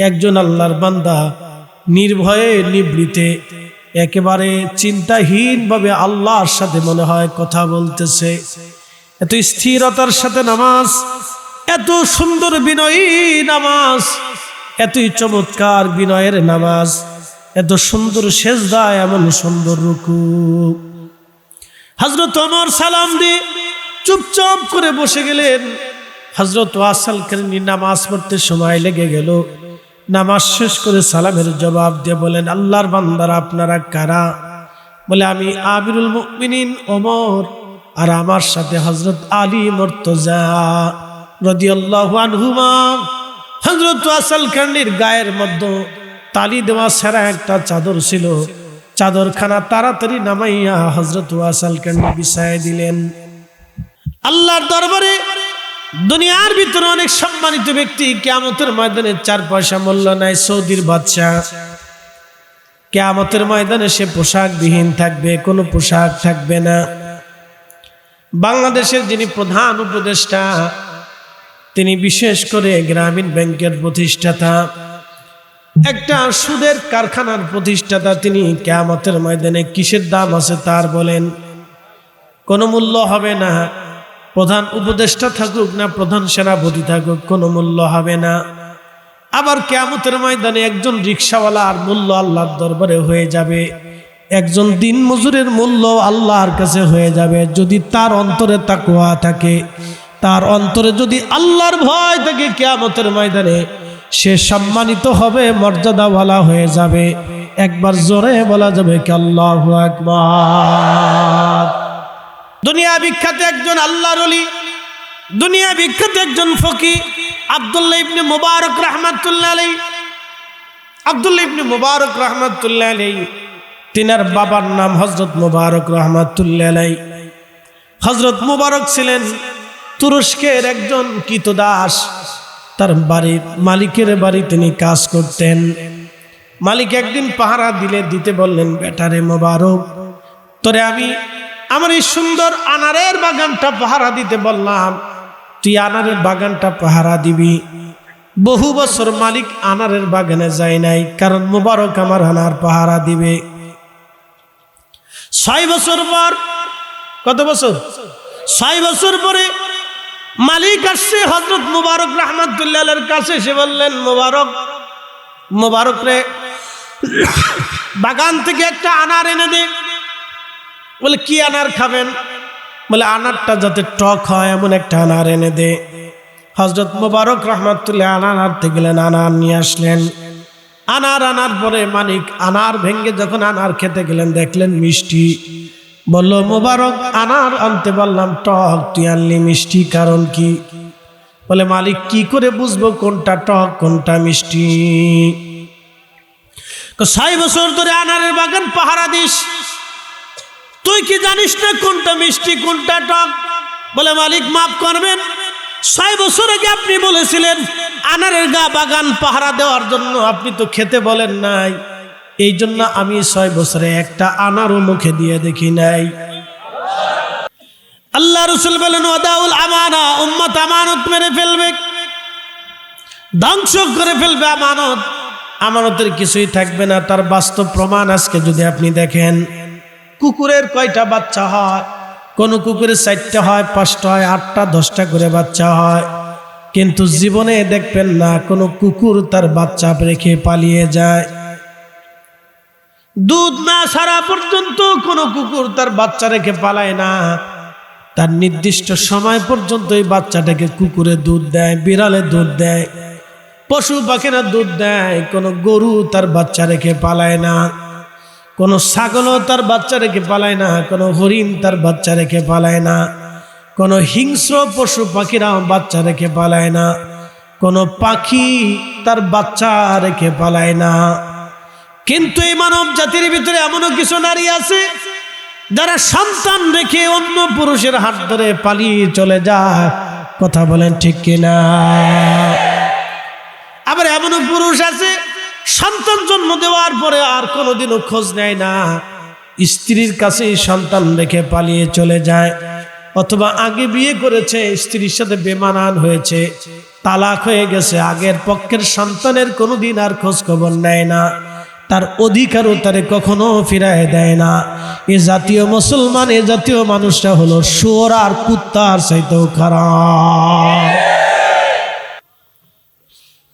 একজন আল্লাহর বান্দা নির্ভয়ে নিবৃতে একেবারে চিন্তাহীনভাবে আল্লাহর সাথে মনে হয় কথা বলতেছে। এত স্থিরতার সাথে নামাজ, এত সুন্দর বিনয়ী নামাজ, এতই চমৎকার বিনয়ের নামাজ, এত সুন্দর সেজদা, এমন সুন্দর রুকু। হযরত ওমর সালাম দিয়ে চুপচাপ করে বসে গেলেন। হযরত ওয়াসাল কারনী নামাজ পড়তে সময় লেগে গেল। নামাজ শেষ করে সালামের জবাব দিয়ে বলেন, আল্লাহর বান্দারা আপনারা কারা? বলে, আমি আমিরুল মুমিনিন ওমর, আর আমার সাথে হযরত আলী মুর্তজা রাদিয়াল্লাহু আনহুমা। হযরত ওয়াসাল কারনীর গায়ের মধ্যে তালি দেওয়া সেরা একটা চাদর ছিল। চাদরখানা তাড়াতাড়ি নামাইয়া হযরত ওয়াসাল কারনী বিছায় দিলেন। আল্লাহর দরবারে দুনিয়ার ভিতরে অনেক সম্মানিত ব্যক্তি, কিয়ামতের ময়দানে 4 পয়সা মূল্য নাই। সৌদির বাদশা কিয়ামতের ময়দানে সে পোশাকবিহীন থাকবে, কোনো পোশাক থাকবে না। বাংলাদেশের যিনি প্রধান উপদেষ্টা, তিনি বিশেষ করে গ্রামীণ ব্যাংকের প্রতিষ্ঠাতা, একটা সুদের কারখানার প্রতিষ্ঠাতা, তিনি কিয়ামতের ময়দানে কিসের দাম আছে তার বলেন? কোনো মূল্য হবে না। প্রধান উপদেষ্টা থাকুক না প্রধান সেনাপতি থাকুক, কোনো মূল্য হবে না। আবার কিয়ামতের ময়দানে একজন রিকশাওয়ালার মূল্য আল্লাহর দরবারে হয়ে যাবে, একজন দিন মজুরের মূল্য আল্লাহর কাছে হয়ে যাবে। যদি তার অন্তরে তাকওয়া থাকে, তার অন্তরে যদি আল্লাহর ভয় থাকে, কিয়ামতের ময়দানে সে সম্মানিত হবে, মর্যাদাওয়ালা হয়ে যাবে। একবার জোরে বলা যাবে কি আল্লাহু আকবার। দুনিয়া বিখ্যাত একজন আল্লাহর ওলি, দুনিয়া বিখ্যাত একজন ফকিহ আব্দুল্লাহ ইবনে মুবারক রাহমাতুল্লাহ আলাইহি। আব্দুল্লাহ ইবনে মুবারক রাহমাতুল্লাহ আলাইহি, তিনার বাবার নাম হযরত মুবারক রাহমাতুল্লাহ আলাইহি। হযরত মুবারক ছিলেন তুরস্কের একজন কৃতদাস। তার বাড়ির মালিকের বাড়ি তিনি কাজ করতেন। মালিক একদিন পাহারা দিতে বললেন, বেটারে মুবারক, তোরে আমি আমার এই সুন্দর আনারের বাগানটা পাহারা দিতে বললাম, তুই আনারের বাগানটা পাহারা দিবি। বহু বছর মালিক আনারের বাগানে যায় নাই, কারণ মুবারক আমার আনার পাহারা দিবে। 6 বছর পর, কত বছর? 6 বছর পরে মালিক আসছে হযরত মুবারক রাহমাতুল্লাহ আলাইহির কাছে। সে বললেন, মুবারক রে, বাগান থেকে একটা আনার এনে দে। বলে, কি আনার খাবেন? বলে, আনারটা যাতে টক হয় এমন একটা আনার এনে দে। হযরত মুবারক রাহমাতুল্লাহ আনার আনতে গেলেন, আনার নিয়ে আসলেন। আনার আনার পরে মালিক আনার ভেঙ্গে যখন আনার খেতে গেলেন, দেখলেন মিষ্টি। বলল, মুবারক, আনার আনতে বললাম টক, তুই আনলি মিষ্টি, কারণ কি? বলে, মালিক কি করে বুঝবো কোনটা টক কোনটা মিষ্টি? 6 বছর ধরে আনারের বাগান পাহারা দিস, তুই কি জানিস না কোনটা মিষ্টি কোনটা টক? বলে, মালিক মাফ করবেন, 6 বছর আগে আপনি বলেছিলেন আনারের বাগান পাহারা দেওয়ার জন্য, আপনি তো খেতে বলেন নাই, এই জন্য আমি 6 বছরে একটা আনারও মুখে দিয়ে দেখি নাই। আল্লাহ রাসূল বলেন, ওয়াদাউল আমানা, উম্মত আমানত মেরে ফেলবে, ধ্বংস করে ফেলবে আমানত। আমানতের কিছুই থাকবে না। তার বাস্তব প্রমাণ আজকে যদি আপনি দেখেন, কুকুরের কয়টা বাচ্চা হয়? কোন কুকুরের 4টা হয়, 5টা হয়, 8টা 10টা করে বাচ্চা হয়। কিন্তু জীবনে দেখবেন না কোনো কুকুর তার বাচ্চা রেখে পালিয়ে যায়। দুধ না ছাড়া পর্যন্ত কোনো কুকুর তার বাচ্চা রেখে পালায় না। তার নির্দিষ্ট সময় পর্যন্ত এই বাচ্চাটাকে কুকুরে দুধ দেয়, বিড়ালে দুধ দেয়, পশু পাখিরা দুধ দেয়। কোনো গরু তার বাচ্চা রেখে পালায় না, কোনো ছাগলও তার বাচ্চা রেখে পালায় না, কোনো হরিণ তার বাচ্চা রেখে পালায় না, কোনো হিংস্র পশু পাখিরাও বাচ্চা রেখে পালায় না, কোনো পাখি তার বাচ্চা রেখে পালায় না। কিন্তু এই মানব জাতির ভিতরে এমনও কিছু নারী আছে যারা সন্তান রেখে অন্য পুরুষের হাত ধরে পালিয়ে চলে যায়। কথা বলেন ঠিক কিনা? আবার এমনও পুরুষ আছে সন্তান জন্ম দেওয়ার পরে আর কোনোদিনও খোঁজ নেয় না, স্ত্রীর কাছে সন্তান রেখে পালিয়ে চলে যায়। অথবা আগে বিয়ে করেছে, স্ত্রীর সাথে বেমানান হয়েছে, তালাক হয়ে গেছে, আগের পক্ষের সন্তানের কোনোদিন আর খোঁজ খবর নেয় না, তার অধিকারও তারে কখনো ফিরায় দেয় না। এ জাতীয় মুসলমান, এ জাতীয় মানুষটা হলো শুয়োর আর কুত্তার চাইতেও খারাপ।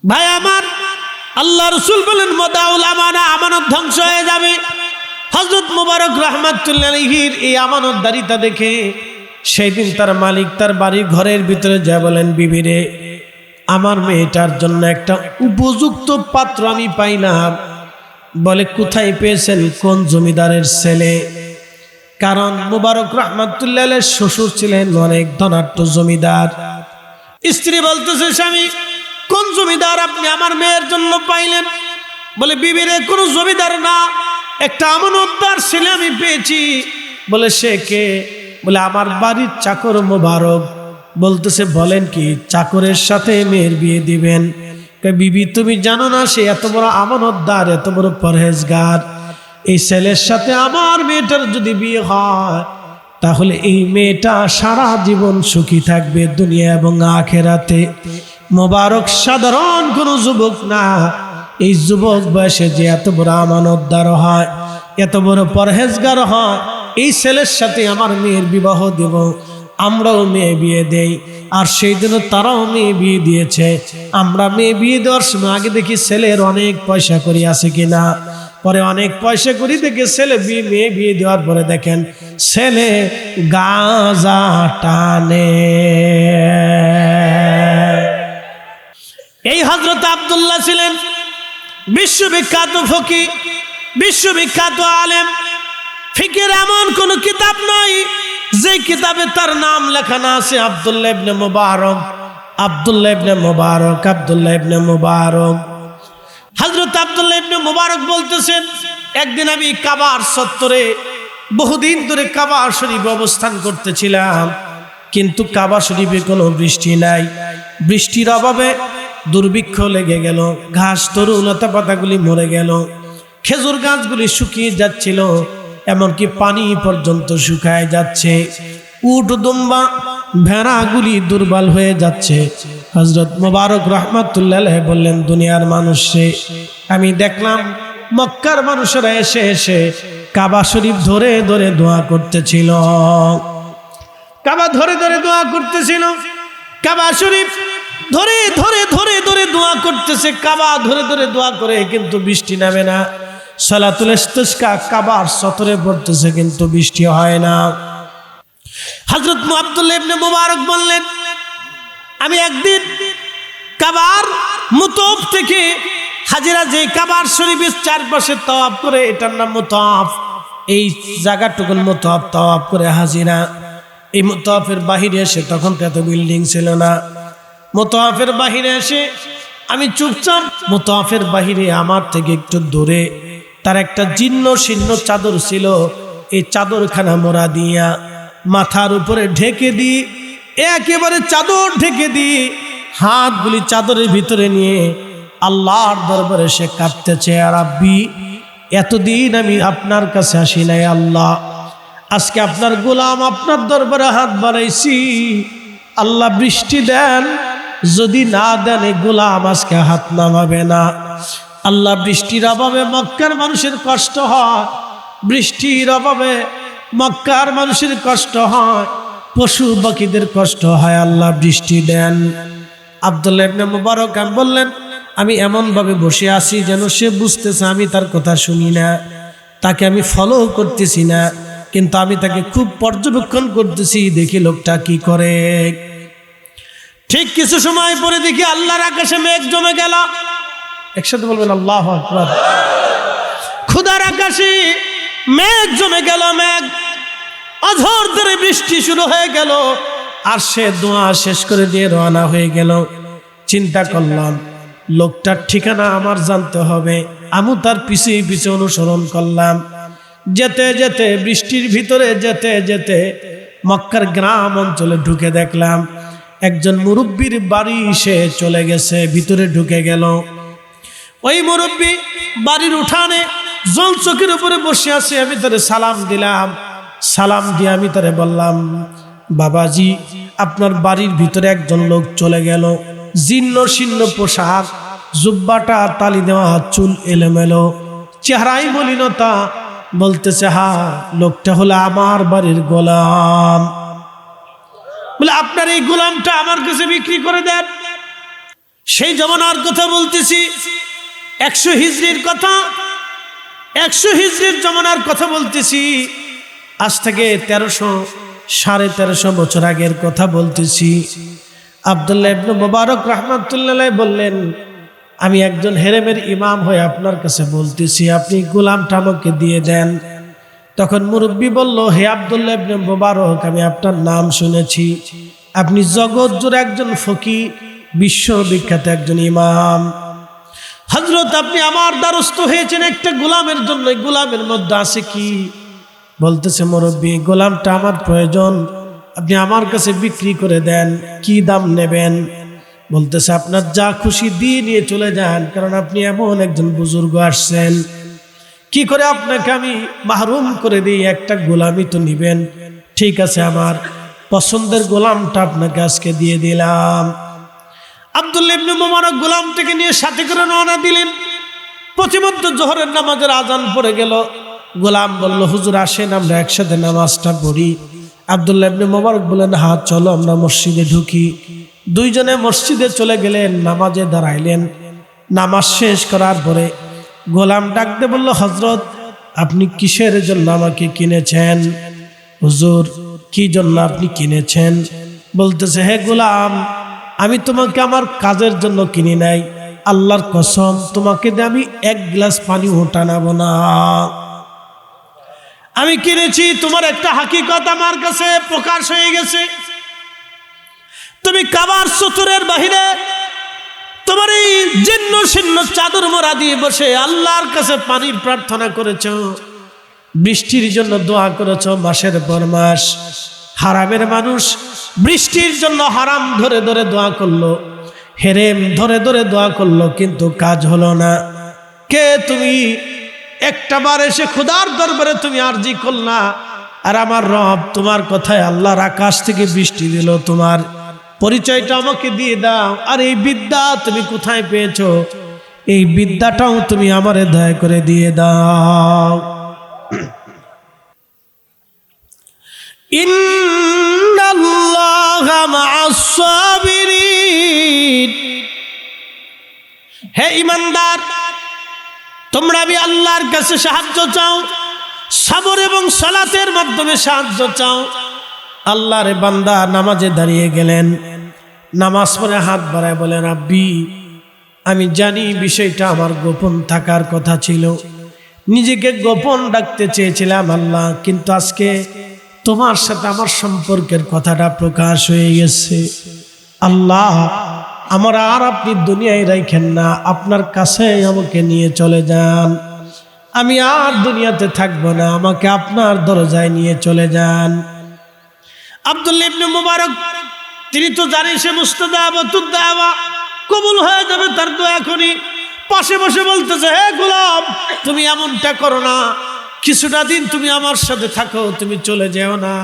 ভাই আমার, আল্লাহ রসুল বলেন মদাউল আমানা, আমানত ধ্বংস হয়ে যাবে। হযরত মুবারক রাহমাতুল্লাহ আলাইহির এই আমানতদারিতা দেখে সেই দিন তার মালিক তার বাড়ির ঘরের ভিতরে যা বলেন, বিবি রে, আমার মেয়েটার জন্য একটা উপযুক্ত পাত্র আমি পাইলাম। বলে কোথায় পেয়েছেন? কোন জমিদারের ছেলে? কারণ মুবারক রাহমাতুল্লাহ আলাইহির শ্বশুর ছিলেন অনেক ধনাঢ্য জমিদার। স্ত্রী বলতেছে, স্বামী, কোন জমিদার আপনি আমার মেয়ের জন্য পাইলেন? বলে, বিবিরে, কোনো জমিদার না, একটা আমানতদার ছেলে আমি পেয়েছি। বলে, সে কে? বলে, আমার বাড়ির চাকর মুবারক। বলতেছে, বলেন কি, চাকরের সাথে মেয়ের বিয়ে দিবেন? বিবি, তুমি জানো না সে এত বড় আমানতদার, এত বড় পরহেজগার। এই ছেলের সাথে আমার মেয়েটার যদি বিয়ে হয়, তাহলে এই মেয়েটা সারা জীবন সুখী থাকবে দুনিয়া এবং আখেরাতে। মোবারক সাধারণ কোনো যুবক না, এই যুবক বয়সে যে এত বড় আমানতদার হয়, এত বড় পরহেজগার হয়, এই ছেলের সাথে আমার মেয়ের বিবাহ দেব, আমরাও মেয়ে বিয়ে দেই। আর সেই জন্য তারাও মেয়ে বিয়ে দিয়েছে। আমরা মেয়ে বিয়ে দেওয়ার সময় আগে দেখি ছেলের অনেক পয়সা করি আছে কিনা, পরে অনেক পয়সা করি দেখে ছেলে মেয়ে বিয়ে দেওয়ার পরে দেখেন ছেলে গাঁজা টানে। এই হযরত আব্দুল্লাহ ছিলেন বিশ্ববিখ্যাত ফকিহ, বিশ্ববিখ্যাত আলেম। ফিকের এমন কোন কিতাব নাই যে কিতাবে তার নাম লেখা না আছে আব্দুল্লাহ ইবনে মুবারক, আব্দুল্লাহ ইবনে মুবারক, আব্দুল্লাহ ইবনে মুবারক। হযরত আব্দুল্লাহ ইবনে মুবারক বলতেছেন, একদিন আমি কাবার চত্বরে বহুদিন ধরে কাবা শরীফে অবস্থান করতেছিলাম, কিন্তু কাবা শরীফে কোনো বৃষ্টি নাই। বৃষ্টির অভাবে দুর্ভিক্ষ লেগে গেল, ঘাস তরু লতা পাতাগুলি মরে গেল, খেজুর গাছগুলি শুকিয়ে যাচ্ছিল, এমনকি পানি পর্যন্ত শুকায় যাচ্ছে, উট দুম্বা ভেড়াগুলি দুর্বল হয়ে যাচ্ছে। হযরত মুবারক রাহমাতুল্লাহ আলাইহি বললেন, দুনিয়ার মানুষে আমি দেখলাম মক্কার মানুষেরা এসে এসে কাবা শরীফ ধরে ধরে দোয়া করতেছিল, কাবা ধরে ধরে দোয়া করতেছিল, কাবা শরীফ ধরে ধরে ধরে ধরে দোয়া করতেছে, কাবা ধরে ধরে দোয়া করে, কিন্তু বৃষ্টি নামে না। সালাতুল ইস্তিসকা কাবার চত্বরে পড়তেছে, কিন্তু বৃষ্টি হয় না। হযরত আব্দুল্লাহ ইবনে মুবারক বললেন, আমি একদিন কাবার মুতওয়াফ থেকে হাজিরা, যে কাবার শরীফের চারপাশে তাওয়াফ করে, এটার নাম মুতওয়াফ, এই জায়গাটুকুন মুতওয়াফ, তাওয়াফ করে হাজিরা। এই মুতওয়াফের বাহিরে এসে, তখন তো এত বিল্ডিং ছিল না, মুতওয়াফের বাহিরে এসে আমি চুপচাপ, মুতওয়াফের বাহিরে আমার থেকে একটু দূরে তার একটা জীর্ণ শীর্ণ চাদর ছিল, এই চাদরখানা মোড়া দিয়া মাথার উপরে ঢেকে দিই, একেবারে চাদর ঢেকে দিই, হাতগুলি চাদরের ভিতরে নিয়ে আল্লাহর দরবারে সে কাঁদতেছে, আর রাব্বি, এতদিন আমি আপনার কাছে আসি নাই আল্লাহ, আজকে আপনার গোলাম আপনার দরবারে হাত বাড়াইছি, আল্লাহ বৃষ্টি দেন, যদি না দেন এই গোলাম আজকে হাত নামাবে না। আল্লাহ, বৃষ্টির অভাবে মক্কার মানুষের কষ্ট হয়, বৃষ্টির অভাবে মক্কার মানুষের কষ্ট হয়, পশু পাখিদের কষ্ট হয়, আল্লাহ বৃষ্টি দেন। আব্দুল্লাহ ইবনে মুবারক বললেন, আমি এমনভাবে বসে আছি যেন সে বুঝতেছে আমি তার কথা শুনি না, তাকে আমি ফলো করতেছি না, কিন্তু আমি তাকে খুব পর্যবেক্ষণ করতেছি, দেখি লোকটা কি করে। ঠিক কিছু সময় পরে দেখি আল্লাহর আকাশে মেঘ জমে গেল। একসাথে বলবেন আল্লাহু আকবার। খোদার আকাশে মেঘ জমে গেল, মেঘ অঝোর ধরে বৃষ্টি শুরু হয়ে গেল, আর সে দোয়া শেষ করে দিয়ে রওনা হয়ে গেল। চিন্তা করলাম, লোকটার ঠিকানা আমার জানতে হবে। আমি তার পিছে পিছে অনুসরণ করলাম, যেতে যেতে বৃষ্টির ভিতরে যেতে যেতে মক্কার গ্রাম অঞ্চলে ঢুকে দেখলাম একজন মুরব্বির বাড়ি সে চলে গেছে, ভিতরে ঢুকে গেল। ওই মুরব্বি বাড়ির উঠানে জল চোখের উপরে বসে আছে। আমি তারে সালাম দিলাম, সালাম দিয়ে আমি তারে বললাম, বাবাজি, আপনার বাড়ির ভিতরে একজন লোক চলে গেল, জীর্ণ শীর্ণ পোশাক, জুব্বাটা তালি দেওয়া, চুল এলোমেলো, চেহারাই মলিনতা। বলতেছে হা, লোকটা হলো আমার বাড়ির গোলাম। বলে আপনার এই গোলামটা আমার কাছে বিক্রি করে দেন। সেই জমানার কথা বলতেছি, 100 হিজরির কথা, 100 হিজরির জমানার কথা বলতেছি। আজ থেকে 1300-1350 বছর আগের কথা বলতেছি। আব্দুল্লাহ ইবনে মুবারক রাহমাতুল্লাহ বললেন, আমি একজন হেরেমের ইমাম হয়ে আপনার কাছে বলতেছি, আপনি গোলামটা আমাকে দিয়ে দেন। তখন মুরব্বী বলল, হে আব্দুল্লাহ ইবনে মুবারক, আমি আপনার নাম শুনেছি, আপনি জগৎ জুড়ে একজন ফকিহ, বিশ্ববিখ্যাত একজন ইমাম। হযরত আপনি আমার দ্বারস্থ হয়েছেন একটা গোলামের জন্য, গোলামের মধ্যে আছে কি? বলতেছে মুরব্বী, গোলামটা আমার প্রয়োজন, আপনি আমার কাছে বিক্রি করে দেন। কি দাম নেবেন? বলতেছে আপনার যা খুশি দিয়ে নিয়ে চলে যান, কারণ আপনি এমন একজন বুজুর্গ আসছেন, কি করে আপনাকে আমি মাহরুম করে দিই? একটা গোলামি তো নিবেন। ঠিক আছে, আমার পছন্দের গোলামটা আপনাকে আজকে দিয়ে দিলাম। আব্দুল্লাহ ইবনে মুবারক গোলামটাকে নিয়ে সাথে করে রওনা দিলেন। প্রতিমধ্যে জোহরের নামাজের আজান পড়ে গেল। গোলাম বলল, হুজুর আসেন আমরা একসাথে নামাজটা পড়ি। আব্দুল্লাহ ইবনে মুবারক বললেন, হ্যাঁ চলো আমরা মসজিদে ঢুকি। দুইজনে মসজিদে চলে গেলেন, নামাজে দাঁড়াইলেন। নামাজ শেষ করার পরে গোলাম ডাকতে বলল, হযরত আপনি কিসের জন্য আমাকে কিনেছেন? হুজুর কি জন্য আপনি কিনেছেন? বলতেছে, হে গোলাম, আমি তোমাকে আমার কাজের জন্য কিনি নাই, আল্লাহর কসম তোমাকে দিয়ে আমি এক গ্লাস পানি টানাবো না। আমি কিনেছি, তোমার একটা হাকিকত আমার কাছে প্রকাশ হয়ে গেছে। তুমি কাবার চতুরের বাহিরে তোমার এই জীর্ণ শীর্ণ চাদর মোড়া দিয়ে বসে আল্লাহর কাছে পানির প্রার্থনা করেছো, বৃষ্টির জন্য দোয়া করেছো মাসের পর মাস। হারামের মানুষ বৃষ্টির জন্য হারাম ধরে ধরে দোয়া করলো, হেরেম ধরে ধরে দোয়া করলো, কিন্তু কাজ হলো না। কে তুমি? একটা বার এসে খোদার দরবারে তুমি আরজি করলা, আর আমার রব তোমার কথায় আল্লাহর আকাশ থেকে বৃষ্টি দিল। তোমার পরিচয়টা আমাকে দিয়ে দাও। আর এই বিদ্যা তুমি কোথায় পেয়েছো? এই বিদ্যাটাও তুমি আমারে দয়া করে দিয়ে দাও। ইন্নাল্লাহা মা'আস সাবিরিন। হে ঈমানদার, তোমরা আমি আল্লাহর কাছে সাহায্য চাও, সবর এবং সালাতের মাধ্যমে সাহায্য চাও। আল্লাহর বান্দা নামাজে দাঁড়িয়ে গেলেন, নামাজ পড়ে হাত বাড়ায় বলেন, রাব্বি আমি জানি বিষয়টা আমার গোপন থাকার কথা ছিল, নিজেকে গোপন রাখতে চেয়েছিলাম আল্লাহ, কিন্তু আজকে তোমার সাথে আমার সম্পর্কের কথাটা প্রকাশ হয়ে গেছে। আল্লাহ আমার আর আপনি দুনিয়ায় রাখেন না, আপনার কাছে আমাকে নিয়ে চলে যান। আমি আর দুনিয়াতে থাকবো না, আমাকে আপনার দরজায় নিয়ে চলে যান। আব্দুল্লাহ ইবনে মুবারক তিনি তো জানেন সে মুস্তাজাবাতুদ দাওয়া, কবুল হয়ে যাবে তার দোয়া। এখনই পাশে বসে বলতেছে, হে গোলাম তুমি এমনটা করো না, কিছুটা দিন তুমি আমার সাথে থাকো, তুমি চলে যেও না।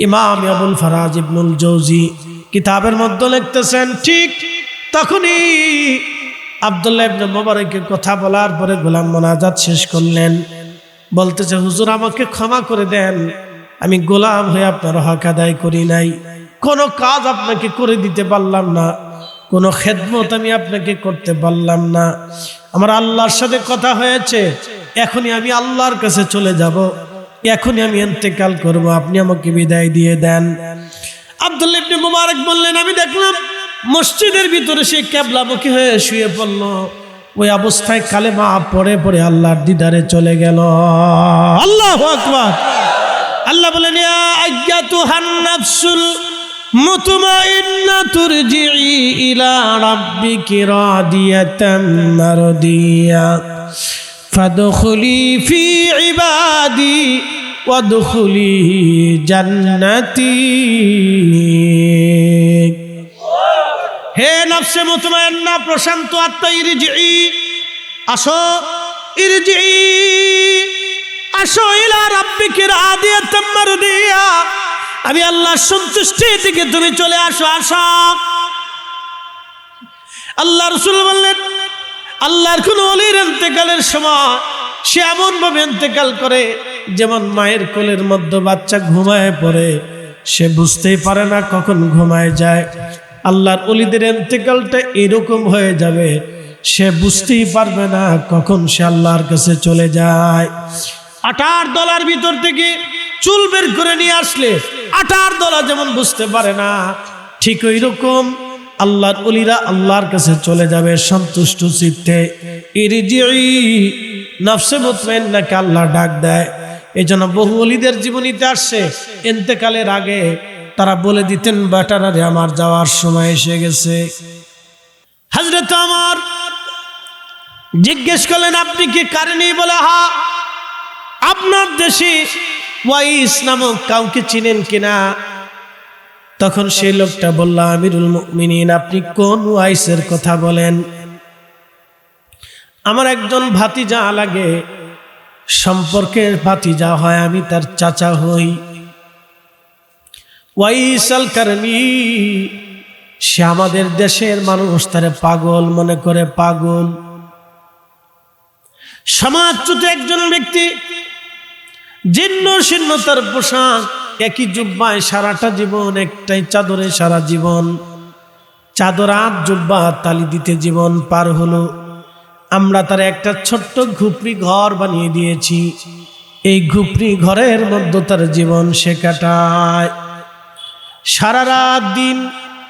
ইমাম আবুল ফারাজ ইবনুল জৌজি কিতাবের মধ্যে লিখতেছেন, ঠিক তখনই আব্দুল্লাহ ইবনে মুবারকের কথা বলার পরে গোলাম মোনাজাত শেষ করলেন। বলতেছে, হুজুর আমাকে ক্ষমা করে দেন, আমি গোলাম হয়ে আপনার হক আদায় করি নাই, কোনো কাজ আপনাকে করে দিতে পারলাম না, কোনো খেদমত আমি আপনাকে করতে পারলাম না। আমার আল্লাহর সাথে কথা হয়েছে, এখনই আমি আল্লাহর কাছে চলে যাব, এখনই আমি ইন্তেকাল করব, আপনি আমাকে বিদায় দিয়ে দেন। আব্দুল্লাহ ইবনে মুবারক বললেন, আমি দেখলাম মসজিদের ভিতরে সে কিবলামুখী হয়ে শুয়ে পড়ল। ওই অবস্থায় কালেমা পড়ে পড়ে আল্লাহর দিদারে চলে গেল। আল্লাহু আকবার। আল্লাহ বলেন, ইয়া আইয়াতুহান নাফসুল মুতমাইন্না তুরজিই ইলা রাব্বিকি রাদিয়াতাম মারদিয়া ফাদখুলি ফি ইবাদি ওয়াদখুলি জান্নাতি। হে নফসে মুতমাইন্না, প্রশান্ত আত্মা, ইরজিই, আসো, ইরজিই, আসো, ইলা রাব্বিকি রাদিয়াতাম মারদিয়া, আমি আল্লাহর সন্তুষ্টির দিকে তুমি চলে আসো, আসো। আল্লাহ রাসূল বললেন, আল্লাহর কোন ওলির ইন্তেকালের সময় সে এমন ভাবে ইন্তেকাল করে যেমন মায়ের কোলের মধ্যে বাচ্চা ঘুমায় পড়ে, সে বুঝতেই পারে না কখন ঘুমায় যায়। আল্লাহর ওলিদের ইন্তেকালটা এরকম হয়ে যাবে, সে বুঝতেই পারবে না কখন সে আল্লাহর কাছে চলে যায়। আটার দলার ভিতর থেকে চুল বের করে নিয়ে আসলে আটার দলা যেমন বুঝতে পারে না, ঠিক ওই রকম আল্লাহর ওলিরা আল্লাহর কাছে চলে যাবে সন্তুষ্ট চিত্তে। ইরজিই নফসে মুতমাইন্নাকে আল্লাহ ডাক দেয়। এই জন্য বহু ওলিদের জীবনীতে আসছে ইন্তেকালের আগে তারা বলে দিতেন, বেটারারে আমার যাওয়ার সময় এসে গেছে। হযরত ওমর জিজ্ঞেস করলেন, আপনি কি কারণে? বলে, হ্যাঁ। আপনার দেশে ওয়াইস নামক কাউকে চিনেন কিনা? তখন সেই লোকটা বলল, আমিরুল মুমিনিন, আপনি কোন ওয়াইসের কথা বলেন? আমার একজন ভাতিজা লাগে, সম্পর্কের ভাতিজা হয়, আমি তার চাচা হই। ওয়াইস আল কারনী, সে আমাদের দেশের মানুষ তারে পাগল মনে করে, পাগল। সমাজচ্যুত একজন ব্যক্তি, জীর্ণ শীর্ণ তার পোশাক, একই জুব্বায় সারাটা জীবন, একটাই চাদরে সারা জীবন, চাদর আর জুব্বা তালি দিতে জীবন পার হলো। আমরা তার একটা ছোট্ট ঘুপড়ি ঘর বানিয়ে দিয়েছি, এই ঘুপড়ি ঘরের মধ্যে তার জীবন সে কাটায়, সারা রাত দিন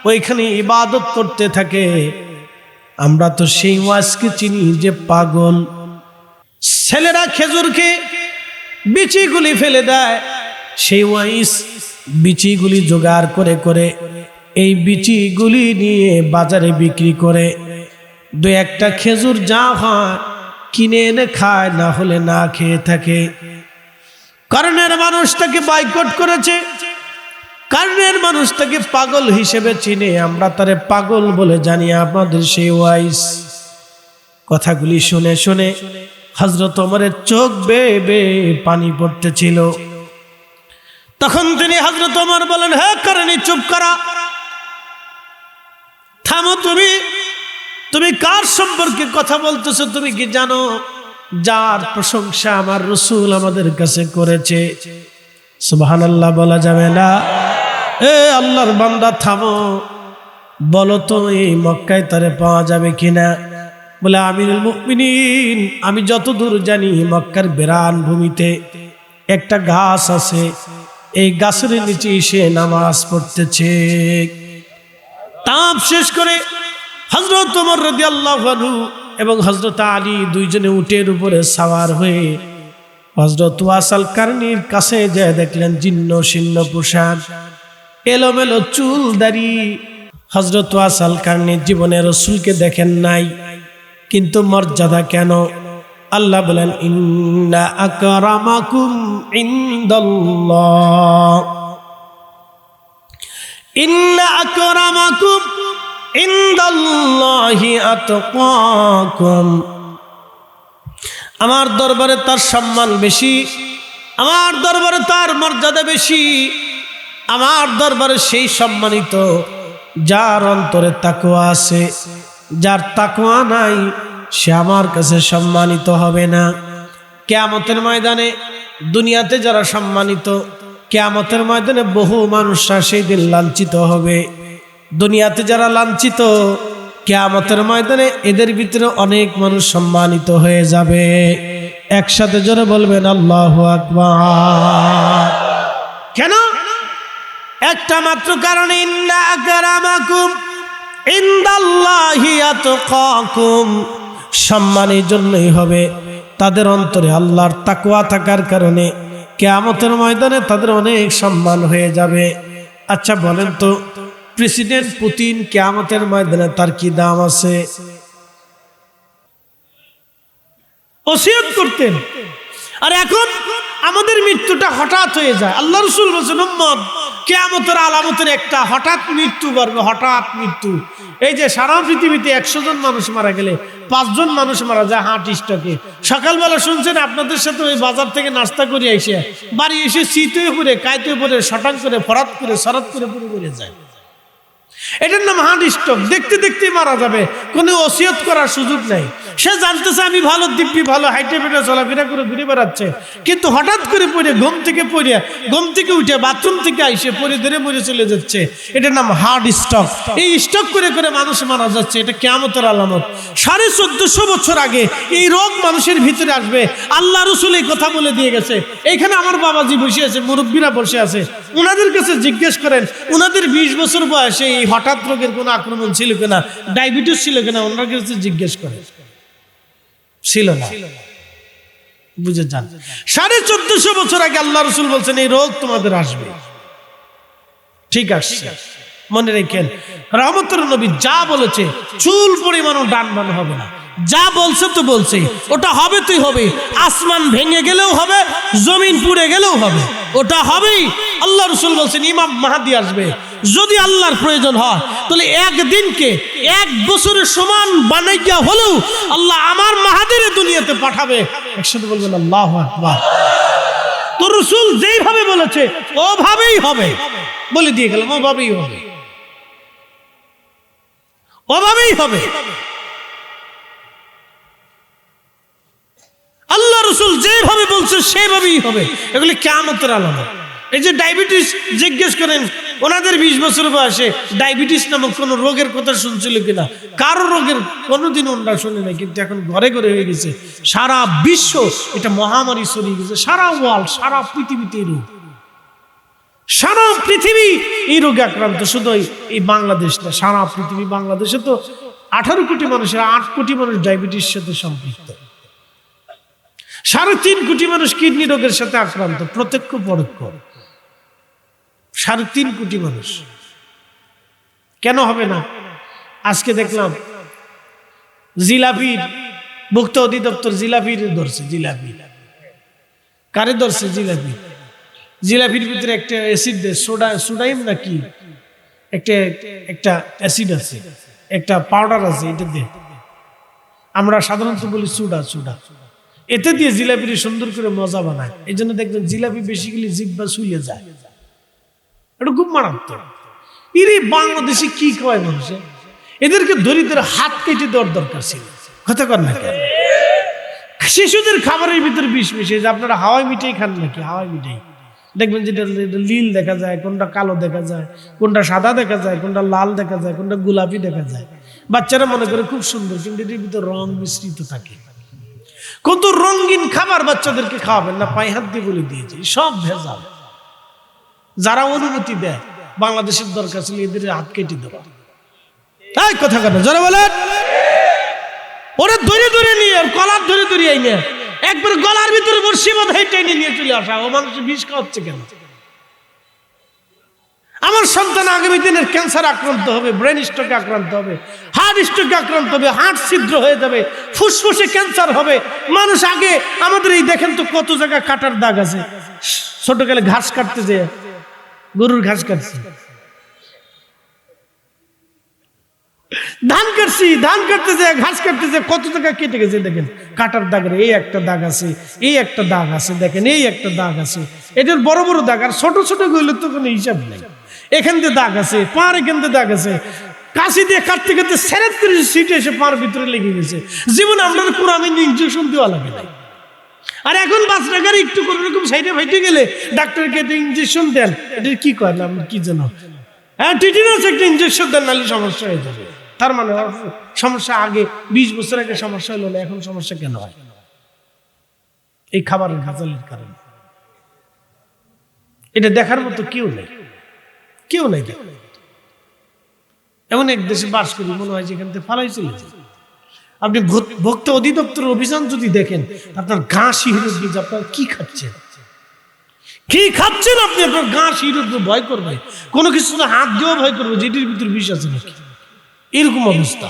ওইখানে ইবাদত করতে থাকে। আমরা তো সেই ওয়াজকে চিনি যে পাগল। ছেলেরা খেজুর খেয়ে বিচিগুলি ফেলে দেয়, সেই ওয়াইস বিচিগুলি জোগাড় করে করে এই বিচিগুলি নিয়ে বাজারে বিক্রি করে, দু একটা খেজুর যা হয় কিনে এনে খায়, না হলে না খেয়ে থাকে। কারণের মানুষ তাকে বয়কট করেছে, কারণের মানুষ তাকে পাগল হিসেবে চিনে, আমরা তারে পাগল বলে জানি। আমাদের সেই ওয়াইস। কথাগুলি শুনে শুনে হযরত ওমরের চোখ বেয়ে বেয়ে পানি পড়তেছিল। তখন তিনি হযরত ওমর বলেন, হে কারণী, চুপ করা, থামো। তুমি কার সম্পর্কে কথা বলতেছো? তুমি কি জানো যার প্রশংসা আমার রাসূল আমাদের কাছে করেছে? সুবহানাল্লাহ বলা যাবে না? এ আল্লাহর বান্দা, থামো, বলো তো এই মক্কায় তারে পাওয়া যাবে কিনা? বলে, আমিরুল মুমিনিন, আমি যতদূর জানি মক্কার বেরান ভূমিতে একটা গাছ আছে, এই গাছের নিচে এসে নামাজ পড়তেছে। তাপ শেষ করে হযরত ওমর রাদিয়াল্লাহু আনহু এবং হযরত আলী দুইজনে উটের উপরে সাওয়ার হয়ে হযরত ওয়াইস আল কারনীর কাছে যায়, দেখলেন জীর্ণ শীর্ণ পোশাক, এলোমেলো চুল দাড়ি। হযরত ওয়াইস আল কারনী জীবনে রাসূলকে দেখেন নাই, কিন্তু মর্যাদা কেন? আল্লাহ বলেন, ইন্না আকরামাকুম ইনদাল্লাহ, ইন্না আকরামাকুম ইনদাল্লাহি আতকাকুম। আমার দরবারে তার সম্মান বেশি, আমার দরবারে তার মর্যাদা বেশি, আমার দরবারে সেই সম্মানিত যার অন্তরে তাকওয়া আছে। যার তাকওয়া নাই সে আমার কাছে সম্মানিত হবে না। কিয়ামতের ময়দানে দুনিয়াতে যারা সম্মানিত, কিয়ামতের ময়দানে বহু মানুষরা সেই দিন লাঞ্ছিত হবে। দুনিয়াতে যারা লাঞ্ছিত, কিয়ামতের ময়দানে এদের ভিতরে অনেক মানুষ সম্মানিত হয়ে যাবে। একসাথে জোরে বলবেন আল্লাহু আকবার। কেন? একটা মাত্র কারণে, ইন্না আকরামাকুম ইনদাল্লাহি আতকাকুম। সম্মানের জন্যই হবে, তাদের অন্তরে আল্লাহর তাকওয়া থাকার কারণে কিয়ামতের ময়দানে তাদের অনেক সম্মান হয়ে যাবে। আচ্ছা বলেন তো, প্রেসিডেন্ট পুতিন কিয়ামতের ময়দানে তার কি দাম আছে? ওসিয়ত করতেন, আর এখন আমাদের মৃত্যুটা হঠাৎ হয়ে যায়। আল্লাহ রাসূল বলেছেন, উম্মত, কিয়ামতের আলামতের একটা হঠাৎ মৃত্যু বাড়বে, হঠাৎ মৃত্যু। এই যে সারা পৃথিবীতে 100 জন মানুষ মারা গেলে 5 জন মানুষ মারা যায় হার্ট স্ট্রোকে। সকালবেলা শুনছেন আপনাদের সাথে ওই বাজার থেকে নাস্তা করে এসে বাড়ি এসে শীতে পরে কাইতে পরে শটাং করে ফরাত করে সরাত করে পড়ে যায়। এটার নাম হার্ট স্ট্রোক। দেখতে দেখতে মারা যাবে, কোনো ওসিয়ত করার সুযোগ নাই। সে জানতেছে আমি ভালো, দিব্যি ভালো, হাইটে বেটে চলাফেরা করে ঘুরে বেড়াচ্ছে, কিন্তু হঠাৎ করে পড়ে ঘুম থেকে উঠে বাথরুম থেকে আইসে পড়ে ধরে মরে চলে যাচ্ছে। এটার নাম হার্ট স্ট্রোক। এই স্ট্রোক করে করে মানুষ মারা যাচ্ছে, এটা কিয়ামতের আলামত। 1450 বছর আগে এই রোগ মানুষের ভিতরে আসবে, আল্লাহ রসুল এই কথা বলে দিয়ে গেছে। এইখানে আমার বাবাজি বসে আছে, মুরব্বীরা বসে আছে, ওনাদের কাছে জিজ্ঞেস করেন, ওনাদের 20 বছর বয়সে এই হঠাৎ রোগের কোনো আক্রমণ ছিল কিনা, ডায়াবেটিস ছিল কিনা, ওনার কাছে জিজ্ঞেস করেন, ছিল না। বুঝে যান, 1450 বছর আগে আল্লাহ রসুল বলছেন এই রোগ তোমাদের আসবে। ঠিক আসছে, মনে রেখেন, রহমতের নবী যা বলেছে চুল পরিমাণও ডান বান হবে না। যা বলছে তো বলছে, ওটা হবে তুই হবে। আসমান ভেঙে গেলেও হবে, জমিন পুড়ে গেলেও হবে, ওটা হবেই। আল্লাহ রসুল বলছেন ইমাম মাহদি আসবে। যদি আল্লাহর প্রয়োজন হয় তাহলে একদিনকে 1 বছরের সমান বানাইয়া হলেও আল্লাহ আমার মাহাদির দুনিয়াতে পাঠাবে। একসাথে বলবেন আল্লাহু আকবার। তো রসুল যেইভাবে বলেছে ওভাবেই হবে, বলে দিয়ে গেলাম, ওভাবেই হবে, ওভাবেই হবে। আল্লাহ রসুল যেভাবে বলছে সেভাবেই হবে। এগুলি কিয়ামতের আলামত। এই যে ডায়াবেটিস, জিজ্ঞেস করেন ওনাদের 20 বছর বয়সে ডায়াবেটিস নামক কোন রোগের কথা শুনছিল কিনা। কারো রোগের কোনোদিন ওনারা শুনে নাই, কিন্তু এখন ঘরে ঘরে হয়ে গেছে। সারা বিশ্ব এটা মহামারী ছড়িয়ে গেছে, সারা ওয়ার্ল্ড, সারা পৃথিবীতে এই রোগ, সারা পৃথিবী এই রোগে আক্রান্ত। শুধু এই বাংলাদেশ না, সারা পৃথিবী। বাংলাদেশে তো 18 কোটি মানুষের 8 কোটি মানুষ ডায়াবেটিস সাথে সম্পৃক্ত, 3.5 কোটি মানুষ কিডনি রোগের সাথে আক্রান্ত, প্রত্যক্ষ পরোক্ষ। 3.5 কোটি মানুষ। কেন হবে না? আজকে দেখলাম জিলাপির ভোক্তা অধিদপ্তর জিলাপির ধরছে। জিলাপি কারে ধরছে? জিলাপির ভিতরে একটা অ্যাসিড দেয়, সোডাইম নাকি একটা অ্যাসিড আছে, একটা পাউডার আছে, এটা দিয়ে আমরা সাধারণত বলি সুডা। এতে দিয়ে জিলাপির সুন্দর করে মজা বানায়। এই জন্য দেখবেন জিলাপি বেশি গেলে জিহ্বা শুইয়ে যায়, এটা খুব মারাত্মক। এরে বাংলাদেশে কি কয় মানুষে, এদেরকে দরিদ্র হাত কেটে দেওয়ার দরকার ছিল। কথা কর না কেন? শিশুদের খাবারের ভিতরে বিষ মিশিয়ে, আপনারা হাওয়াই মিঠাই খান নাকি? হাওয়াই মিঠাই দেখবেন যেটা নীল দেখা যায়, কোনটা কালো দেখা যায়, কোনটা সাদা দেখা যায়, কোনটা লাল দেখা যায়, কোনটা গোলাপি দেখা যায়। বাচ্চারা মনে করে খুব সুন্দর, কিন্তু এটির ভিতরে রং মিশ্রিত থাকে। কত রঙিন খাবার বাচ্চাদেরকে খাওয়াবেন না, পায়ে হাত দিয়ে বলে দিয়েছে সব ভেজাল। যারা অনুমতি দেয়, বাংলাদেশের দরকার ছিল এদের হাত কেটে দেওয়া। তাই কথা কথা যারা বলেন, ওরা ধরে ধরে নিয়ে, কলার ধরে ধরে আইনে একবার গলার ভিতরে বর্ষি বাঁধাই টেনে নিয়ে চলে আসা। ও মানুষ বিষ খাওয়াচ্ছে কেন? আমার সন্তান আগামী দিনের ক্যান্সার আক্রান্ত হবে, ব্রেন স্ট্রোকে আক্রান্ত হবে, হার্ট স্ট্রোকে আক্রান্ত হবে, হার্ট ছিদ্র হয়ে যাবে, ফুসফুসে ক্যান্সার হবে। মানুষ আগে আমাদের এই দেখেন তো কত জায়গায় কাটার দাগ আছে। ছোটকালে ঘাস কাটতে যে, গরুর ঘাস কাটছে, ধান কাটতে যে, ঘাস কাটতে যে, কত জায়গা কেটে গেছে দেখেন কাটার দাগ। এই একটা দাগ আছে, এই একটা দাগ আছে, দেখেন এই একটা দাগ আছে। এটার বড় বড় দাগ, আর ছোট ছোট গুলো তো কোনো হিসাব নেই। এখান দিয়ে দাগ আছে, পার এখান দিয়ে দাগ আছে। কাশি দিয়ে কাটতে কাটতে 37 সিটে এসে পার ভিতরে লেগে গেছে। জীবনে আমরা কোরআন ইঞ্জেকশন দেওয়া লাগে নাই। আর এখন বাচ্চাগার একটু কোনো রকম সাইডে ফাইটে গেলে ডাক্তারকে ইঞ্জেকশন দেন। এটা কি কয় না, কি যেন টিটেনাস একটা ইঞ্জেকশন দেন, নাহলে সমস্যা হয়ে যাবে। তার মানে সমস্যা আগে 20 বছর আগে সমস্যা হলো না, এখন সমস্যা কেন হয়? এই খাবারের ভেজালের কারণে। এটা দেখার মতো কেউ নেই। এমন এক দেশে বাস করি, মনে হয় যেখান থেকে ফালাই চলে যায়। আপনি ভোক্তা অধিদপ্তরের অভিযান যদি দেখেন, আপনার গা শিহরে দিয়ে, আপনার কি খাচ্ছেন আপনি, আপনার গা শিহরে ভয় করবে। কোনো কিছু হাত দিয়েও ভয় করবে, যেটির ভিতরে বিষ আছে নাকি, এরকম অবস্থা।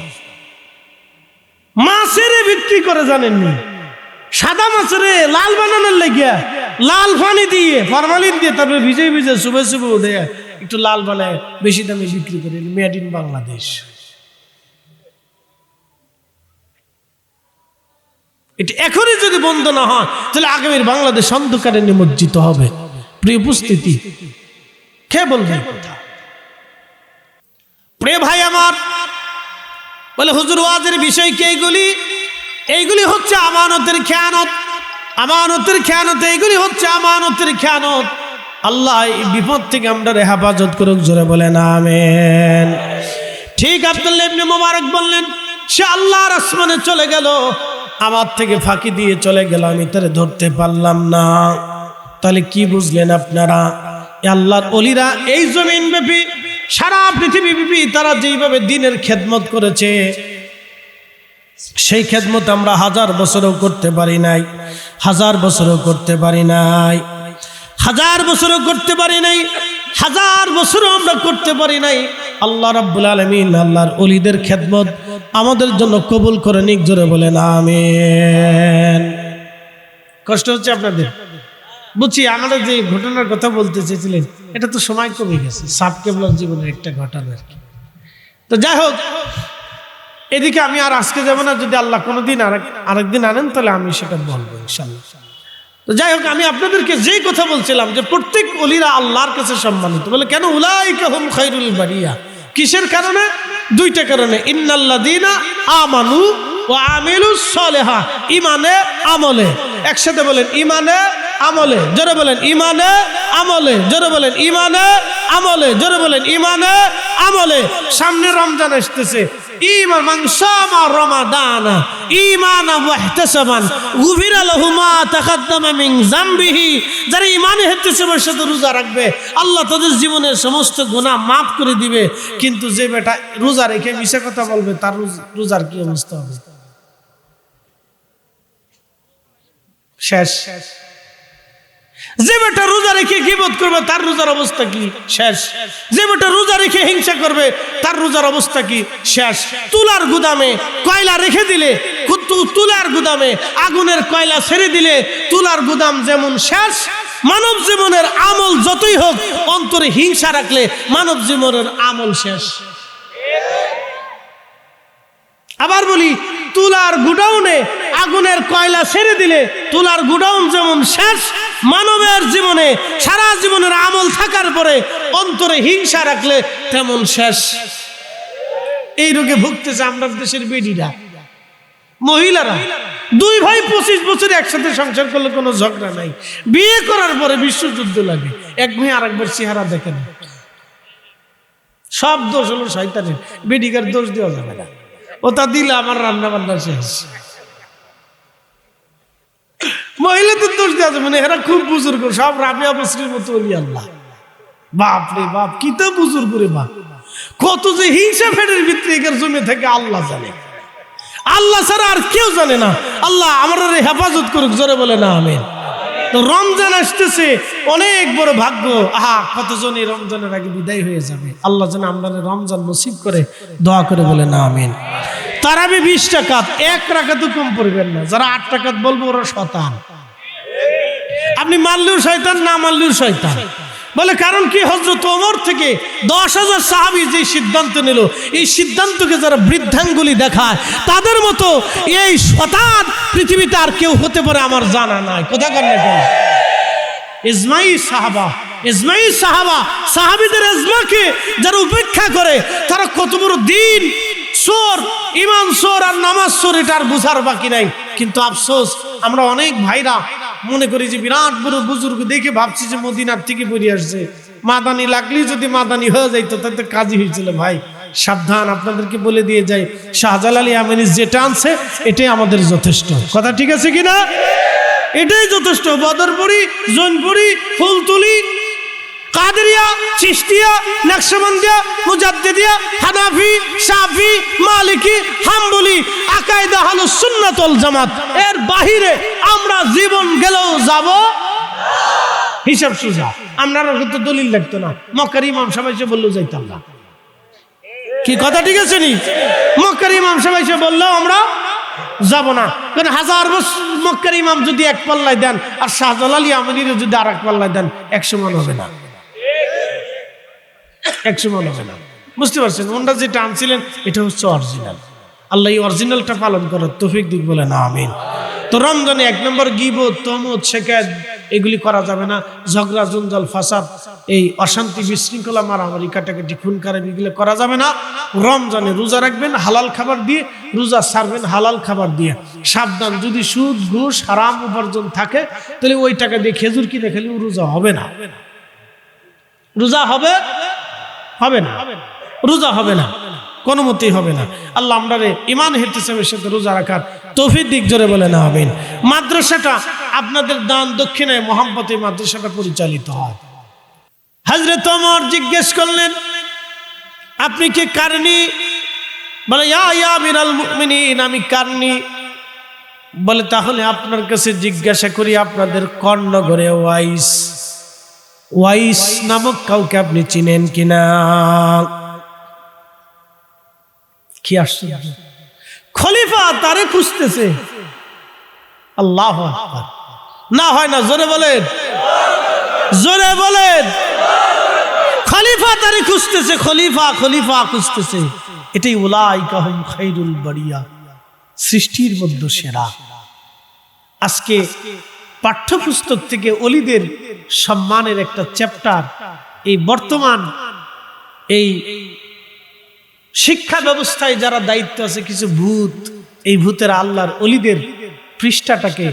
মাছের বিক্রি করে জানেননি, সাদা মাছের লাল বানানোর লাগিয়া লাল পানি দিয়ে, ফরমালিন দিয়ে, তারপরে ভিজে শুভে উঠে একটু লাল বানায় বেশি দামে বিক্রি করে, মেড ইন বাংলাদেশ। এটা এখনই যদি বন্ধ না হয়, তাহলে আগামীর বাংলাদেশ অন্ধকারে নিমজ্জিত হবে। প্রিয় উপস্থিতি, কে বলবে কথা? প্রিয় ভাই আমার, বলে হুজুর ওয়াজের বিষয় কি? এইগুলি হচ্ছে আমানতের খেয়ানত, আমানতের খেয়ানত, এইগুলি হচ্ছে আমানতের খেয়ানত। আল্লাহ এই বিপদ থেকে আমরা হেফাজত করুক, জোরে বলেন আমিন। ঠিক আব্দুল্লাহ ইবনে মুবারক বললেন, সে আল্লাহর আসমানে চলে গেল, আমার থেকে ফাঁকি দিয়ে চলে গেল, আমি তারে ধরতে পারলাম না। তাহলে কি বুঝলেন আপনারা? আল্লাহর ওলিরা এই জমিন ব্যাপী, সারা পৃথিবী ব্যাপী তারা যেইভাবে দ্বীনের খেদমত করেছে, সেই খেদমত আমরা 1000 বছরও করতে পারি নাই, 1000 বছরও করতে পারি নাই, 1000 বছরও করতে পারি নাই, 1000 বছরও আমরা করতে পারি নাই। আল্লাহ রাব্বুল আলামিন আল্লাহর ওলিদের খেদমত আমাদের জন্য কবুল করে নিক, জোরে বলেন আমিন। কষ্ট হচ্ছে আপনাদের? বুঝছি, আমরা যে ঘটনার কথা বলতে চেয়েছিলেন এটা তো সময় কমে গেছে, সাব কেবলার জীবনের একটা ঘটনা আর কি। তো যাই হোক, এদিকে আমি আর আজকে যাব না, যদি আল্লাহ কোনোদিন আরেকদিন আনেন তাহলে আমি সেটা বলবো ইনশাআল্লাহ। তো যাই হোক, আমি আপনাদেরকে যেই কথা বলছিলাম যে প্রত্যেক ওলিরা আল্লাহর কাছে সম্মানিত। বলে কেন? উলাইকা হুম খায়রুল বারিয়া। কিসের কারণে? দুইটা কারণে। ইন্নাল্লাযীনা আমানু ওয়া আমিলুস সালিহা, ইমানে আমলে। একসাথে বলেন ইমানে আমলে, জোরে বলেন ইমানে আমলে, জোরে বলেন ইমানে আমলে, জোরে বলেন ইমানে আমলে। সামনে রমজান আসতেছে, ঈমান মান সামা রমাদানা ঈমানান ওয়া ইহতিসাবান গুফিরা লাহু মা তাকাদ্দামা মিন যামবিহি। যারা ঈমানে ইহতিসাবের সাথে রোজা রাখবে, আল্লাহ তাদের জীবনের সমস্ত গুনাহ মাফ করে দিবে। কিন্তু যে বেটা রোজা রেখে মিছা কথা বলবে, তার রোজার কি অবস্থা হবে? শেষ। যে বেটা রোজা রেখে গীবত করবে, তার রোজার অবস্থা কি? শেষ। যে বেটা রোজা রেখে হিংসা করবে, তার রোজার অবস্থা কি? শেষ। তুলার গুদামে কয়লা রেখে দিলে, তুলার গুদামে আগুনের কয়লা ছেড়ে দিলে তুলার গুদাম যেমন শেষ, মানব জীবনের আমল যতই হোক, অন্তরে হিংসা রাখলে মানব জীবনের আমল শেষ। আবার বলি, তুলার গুডাউনে আগুনের কয়লা ছেড়ে দিলে তুলার গুডাউন যেমন শেষ, মানবের জীবনে সারা জীবনের আমল থাকার পরে অন্তরে হিংসা রাখলে তেমন শেষ। এই রোগে ভুগতেছে আমাদের দেশের বেডিরা, মহিলারা। দুই ভাই 25 বছর একসাথে সংসার করলে কোনো ঝগড়া নাই, বিয়ে করার পরে বিশ্বযুদ্ধ লাগে। এক ভাই আরেকবার চেহারা দেখে না। সব দোষ হলো শয়তানের, বেডিকার দোষ দেওয়া যাবে না। ওটা দিলে আমার রান্না বান্না শেষ। মহিলাদের দোষ দেওয়া যাবে না, এরা খুব বুজুর্গ, সব রাবিয়া বসরির মতো ওলি আল্লাহ। বাপ রে বাপ, কি তো বুজুর্গ রে বাপ, কত যে হিংসা ফেটের ভিতরে এখানে জমে থাকে আল্লাহ জানে। আল্লাহ ছাড়া আর কেউ জানে না। আল্লাহ আমরা হেফাজত করুক, জোরে বলে না আমিন। তো রমজান আসতেছে, অনেক বড় ভাগ্য। কতজন এই রমজানের আগে বিদায় হয়ে যাবে। আল্লাহ যেন আমরা রমজান নসিব করে, দোয়া করে বলে না আমিন। তারাবি 20 রাকাত, 1 রাকাতও কম পড়বেন না। যারা 8 রাকাত বলবো ওরা শয়তান। আপনি মানলেও শয়তান, না মানলেও শয়তান। বলে কারণ কি? হযরত ওমর থেকে 10,000 সাহাবী যে সিদ্ধান্ত নিল, এই সিদ্ধান্তকে যারা বৃদ্ধাঙ্গুলি দেখায়, তাদের মতো এই শয়তান পৃথিবীতে আর কেউ হতে পারে আমার জানা নাই। কথা কেন? ইজমাই সাহাবা, ইজমাই সাহাবা, সাহাবীদের ইজমাকে যারা উপেক্ষা করে, তারা কত বড় দিন চোর, ইমান চোর আর নামাজ চোর, এটা আর বুঝার বাকি নাই। কিন্তু আফসোস, আমরা অনেক ভাইরা মনে করি যে বিরাট বড় বুজুর্গ দেখে ভাবছি যে মদিনার থেকে বেরিয়ে আসছে, মাদানি লাগলেই যদি মাদানি হয়ে যাইতো তাতে কাজী হয়েছিল। ভাই সাবধান, আপনাদেরকে বলে দিয়ে যাই, শাহজালাল ইয়ামানি যেটা আনছে এটাই আমাদের যথেষ্ট। কথা ঠিক আছে কিনা? এটাই যথেষ্ট। বদরপুরি, জৈনপুরি, ফুলতুলি, কাদেরিয়া, চিশতিয়া, নকশবন্দিয়া, মুজাদ্দিদিয়া, হানাফি, শাফি, মালিকি, হাম্বলি, আকায়েদে আহলুস সুন্নাত ওয়াল জামাত, এর বাহিরে আমরা জীবন গেলেও যাব হিসাব সুজা। আপনারা তো দলিল লাগতো না, মক্কার ইমাম সাহেব এসে বললেও যাইতাম না। কি কথা ঠিক আছে নি? মক্কার ইমাম সাহেব এসে বললেও আমরা যাব না। কারণ 1000 বছর মক্কার ইমাম যদি এক পাল্লায় দেন, আর শাহজালাল ইয়ামানির যদি আর এক পাল্লায় দেন, 100 মান হবে না, 100 মান হবে না। বুঝতে পারছেন? ওনারা যেটা আনছিলেন এটা হচ্ছে অরিজিনাল। আল্লাহ এই অরিজিনালটা পালন করার তৌফিক দিক, বলে না আমিন। তো রমজানে 1 নম্বর গীবত, তমত, শিকায়ত, এগুলি করা যাবে না, ঝগড়া জঞ্জাল ফাসাদ, এই অশান্তি বিশৃঙ্খলা মারামারি কাটাকাটি খুন খারাপ এগুলো করা যাবে না। রমজানে রোজা রাখবেন হালাল খাবার দিয়ে, রোজা ছাড়বেন হালাল খাবার দিয়ে। সাবধান, যদি সুদ ঘুষ হারাম উপার্জন থাকে তাহলে ওই টাকা দিয়ে খেজুর কিনে খেলেও রোজা হবে না, রোজা হবে না, রোজা হবে না, কোনো মতেই হবে না। আল্লাহ আমরারে ঈমান ইহতিসামের সাথে রোজা রাখার তৌফিক দিক, জোরে বলে না আমিন। মাদ্রাসাটা আপনাদের দান দক্ষিণায় মোহাম্মতে মাদ্রাসাটা পরিচালিত হয়। হযরত ওমর জিজ্ঞেস করলেন, আপনি কি কারণী? বলে ইয়া আমিরুল মুমিনিন, আমি কারণী। বলে তাহলে আপনার কাছে জিজ্ঞাসা করি, আপনাদের কর্ণগরে ওয়াইস নামক কাউকে আপনি চিনেন কিনা? কি আশ্চর্য, খলিফা তারে খুঁজতেছে। আল্লাহু আকবার, না হয় না, জোরে বলেন, জোরে বলেন। খলিফা তারে খুঁজতেছে, খলিফা খুঁজতেছে। এটাই উলাইকা হুম খায়রুল বারিয়া, সৃষ্টির মধ্যে সেরা। আজকে পাঠ্যপুস্তক থেকে অলিদের সম্মানের একটা চ্যাপ্টার, এই বর্তমান এই শিক্ষা ব্যবস্থায় যারা দায়িত্ব আছে, কিছু ভূত, এই ভূতের আল্লাহর অলিদের পৃষ্ঠাটাকে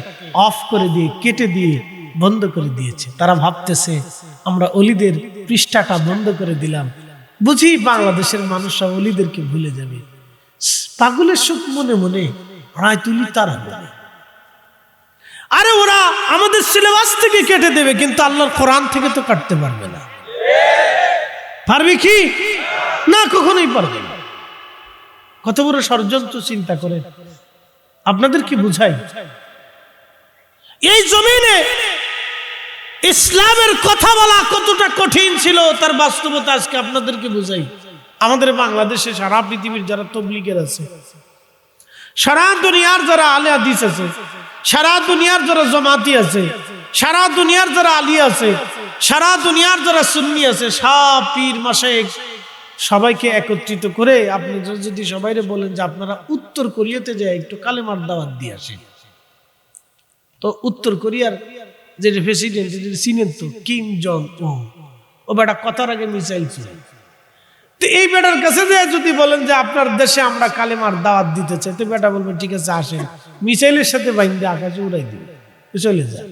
অফ করে দিয়ে, কেটে দিয়ে বন্ধ করে দিয়েছে। তারা ভাবতেছে আমরা অলিদের পৃষ্ঠাটা বন্ধ করে দিলাম, বুঝি বাংলাদেশের মানুষরা অলিদেরকে ভুলে যাবে। পাগলের সুখ মনে মনে রায় তুলি তারা বলে, আরে ওরা আমাদের সিলেবাস থেকে কেটে দেবে, কিন্তু আল্লাহর কোরআন থেকে তো কাটতে পারবে না। পারবে কি? না, কখনোই পারবে না। কত বড় ষড়যন্ত্র চিন্তা করে, আপনাদের কি বুঝাই? এই জমিনে ইসলামের কথা বলা কতটা কঠিন ছিল তার বাস্তবতা আজকে আপনাদেরকে বুঝাই। আমাদের বাংলাদেশে সারা পৃথিবীর যারা তবলিগের আছে, সারা দুনিয়ার যারা আলে হাদিস আছে, সারা দুনিয়ার যারা জামাতি আছে, সারা দুনিয়ার যারা আলী আছে, সারা দুনিয়ার যারা সুন্নি আছে, সব পীর মাশায়েখ সবাইকে একত্রিত করে আপনি যদি সবাইরে বলেন যে আপনারা উত্তর কোরিয়াতে যায় একটু কালেমার দাওয়াত দিয়ে আসেন, তো উত্তর কোরিয়ার যে প্রেসিডেন্ট চিনেন তো, কিম জং উন, ও বেটা কথার আগে মিসাইল ছিল। তো এই বেটার কাছে যে যদি বলেন যে আপনার দেশে আমরা কালেমার দাওয়াত দিতে চাই, তো বেটা বলবেন ঠিক আছে আসেন, মিসাইলের সাথে বাইন্দে আকাশে উড়াই দিবে, চলে যায়।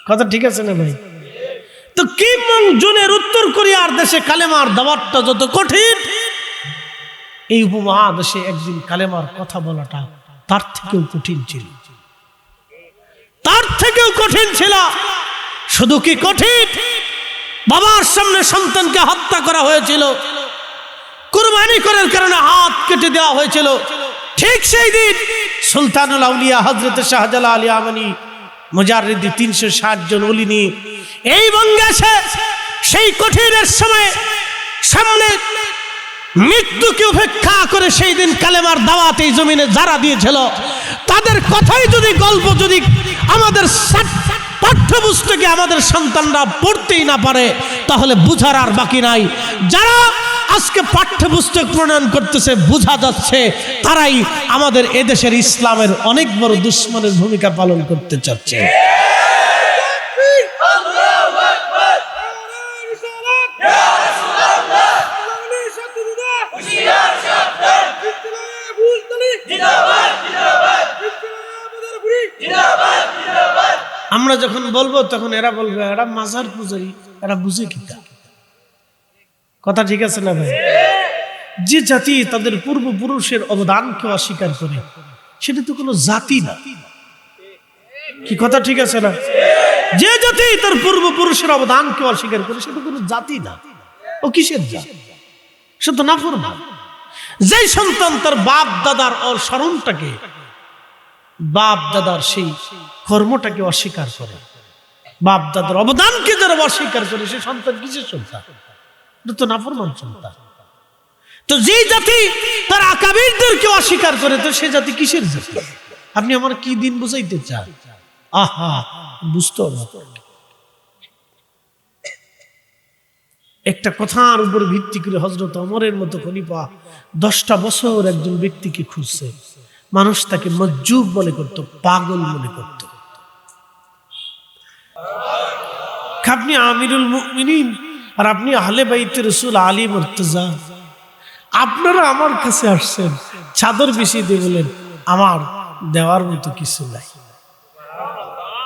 কথা ঠিক আছে না ভাই? তো কিম জনের উত্তর কোরিয়ার দেশে কালেমার দাওয়াতটা যত কঠিন, এই উপমহাদেশে একদিন কালেমার কথা বলাটা তার থেকেও কঠিন ছিল, তার থেকেও কঠিন ছিল। শুধু কি কঠিন, বাবার সামনে সন্তানকে হত্যা করা হয়েছিল, কুরবানি করার কারণে হাত কেটে দেওয়া হয়েছিল। ঠিক সেই দিন সুলতানুল আউলিয়া হযরত শাহজালাল আলী আমানি মুজাররিদি 360 জন ওলি নিয়ে এই বঙ্গেশে সেই কঠিনের সময় সামনে মৃত্যুকে উপেক্ষা করে সেই দিন কালেমার দাওয়াত এই জমিনে যারা দিয়েছিল, তাদের কথাই যদি গল্প যদি আমাদের পাঠ্যপুস্তকে আমাদের সন্তানরা পড়তেই না পারে, তাহলে বুঝার আর বাকি নাই। যারা আজকে পাঠ্যপুস্তক প্রণয়ন করতেছে, বোঝা যাচ্ছে তারাই আমাদের এদেশের ইসলামের অনেক বড় দুশ্মনের ভূমিকা পালন করতে চাচ্ছে। আমরা যখন বলবো তখন এরা বলবে এরা মাজার পূজারী, এরা বুঝে কি? কথা ঠিক আছে না ভাই? যে জাতি তাদের পূর্বপুরুষের অবদানকে অস্বীকার করে, সেটা তো কোনো জাতি না। কি কথা ঠিক আছে না? যে জাতি তার পূর্বপুরুষের অবদানকে অস্বীকার করে, সেটা কোনো জাতি না। ও কিসের জাতি? সে তো নাফরমান। যে সন্তান তার বাপ দাদার স্মরণটাকে, বাপ দাদার সেই কর্মটাকে অস্বীকার করে, বাপ দাদার অবদানকে যারা অস্বীকার করে, সে সন্তান কিসের সন্তান? এটা তো নাফরমান সন্তান। তো যে জাতি তার আকাবিরদেরকে অস্বীকার করে, তো সে জাতি কিসের জাতি? আপনি আমার কি দিন বুঝাইতে চান? আহা, বুঝতে হবে। একটা কথার উপর ভিত্তি করে হযরত ওমরের মতো খলিফা 10টা বছর একজন ব্যক্তিকে খুঁজছে। মানুষ তাকে মজ্জুব মনে করত, পাগল মনে করত। আপনি আমিরুল মুমিনিন, আর আপনি আহলে বাইতে রাসূল আলী মুর্তজা, আপনারা আমার কাছে আসছেন, চাদর বিছিয়ে দিয়ে বলেন আমার দেওয়ার মতো কিছু নাই,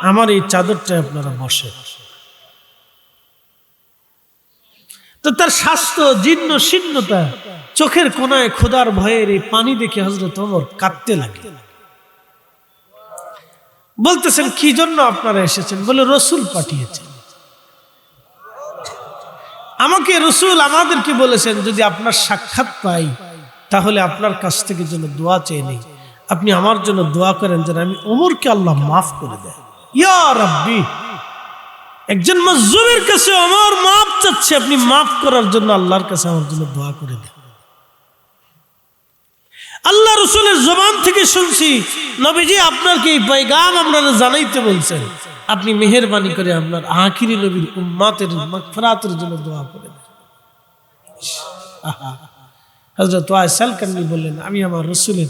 আমার এই চাদরটায় আপনারা বসেন। তো তার স্বাস্থ্য জীর্ণ শীর্ণতা, চোখের কোনায় খোদার ভয়ের এই পানি দেখে হযরত ওমর কাঁদতে লাগে। বলতেছেন কি জন্য আপনারা এসেছেন? বলে রাসূল পাঠিয়েছেন আমাকে। রাসূল আমাদেরকে বলেছেন যদি আপনার সাক্ষাৎ পাই তাহলে আপনার কাছ থেকে যেন দোয়া চেয়ে নেই, আপনি আমার জন্য দোয়া করেন যেন আমি ওমরকে আল্লাহ মাফ করে দেয়। ইয়া রাব্বি, একজন মাজলুমের কাছে ওমর মাফ চাচ্ছে, আপনি মাফ করার জন্য আল্লাহর কাছে আমার জন্য দোয়া করে দেন। আল্লাহ রাসূলের জবান থেকে শুনছি নবীজি আপনাকে এই পয়গাম আপনারা জানাইতে বলছেন, আপনি মেহেরবানি করে আপনার আখিরি নবীর উম্মতের মাগফিরাতের জন্য দোয়া করেন। হযরত ওয়াইসাল কান্নি বললেন আমি আমার রাসূলের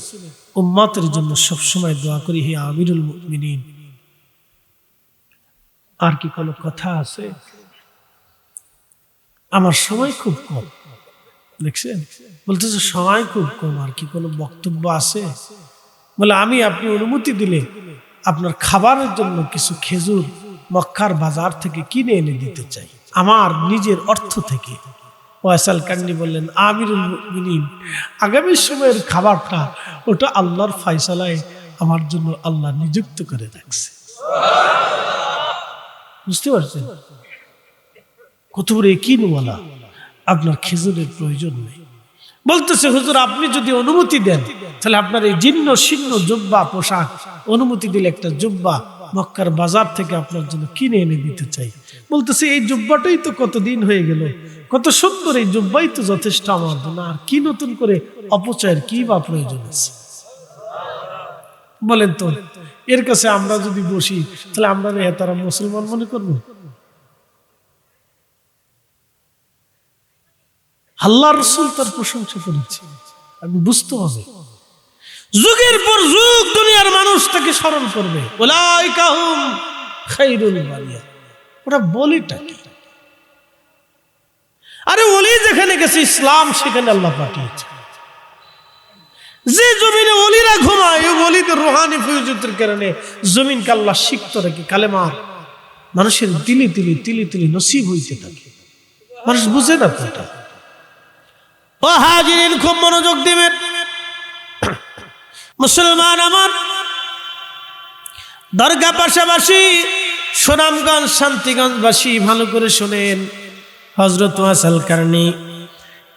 উম্মতের জন্য সব সময় দোয়া করি, হে আমিরুল মুমিনিন। আর কি কোনো কথা আছে? আমার সময় খুব কম, দেখছেন বলতেছে সময় খুব কম, আর কি কোনো বক্তব্য আছে? বলে আমি আপনি অনুমতি দিলে আপনার খাবারের জন্য কিছু খেজুর মক্কার বাজার থেকে কিনে এনে দিতে চাই আমার নিজের অর্থ থেকে। ওয়াইসাল কান্নি বললেন আমিরুল মুমিনিন, আগামী সময়ের খাবারটা ওটা আল্লাহর ফয়সালায় আমার জন্য আল্লাহ নিযুক্ত করে রাখছে। বুঝতে পারছেন কত বড় ইয়াকিনওয়ালা? আপনার খেজুরের প্রয়োজন নেই। বলতেছে হুজুর আপনি যদি অনুমতি দেন তাহলে আপনার এই জীর্ণ শীর্ণ জুব্বা পোশাক অনুমতি দিলে একটা জুব্বা মক্কার বাজার থেকে আপনার জন্য কিনে এনে দিতে চাই। বলতেছে এই জুব্বাটাই তো কতদিন হয়ে গেল, কত সুন্দর, এই জুব্বাই তো যথেষ্ট আমার জন্য, আর কি নতুন করে অপচয়ের কি বা প্রয়োজন আছে? বলেন তো এর কাছে আমরা যদি বসি তাহলে আমরা তারা মুসলমান মনে করবো? আল্লাহ রাসূল তার প্রশংসা করেছে, আমি বুঝতে হবে। যুগের পর যুগ দুনিয়ার মানুষ তাকে স্মরণ করবে। উলাইকা হুম খায়রুল বারিয়া। ওরা বলিটা কি? আরে ওলি যেখানে গেছে ইসলাম সেখানে আল্লাহ পাঠিয়েছে। যে জমিনে ওলিরা ঘুমায় ওই ওলিদের রুহানি ফয়জুতের কারণে জমিনকে আল্লাহ সিক্ত রেখে কালেমা মানুষের তিলি তিলি তিলি তিলি নসিব হইতে থাকে। মানুষ বুঝে না তো এটা। ও হাজিরিন খুব মনোযোগ দিবেন মুসলমান আমার। দরগা পাশাপাশি সুনামগঞ্জ শান্তিগঞ্জবাসী ভালো করে শোনেন। হযরত ওয়াইসাল কারনী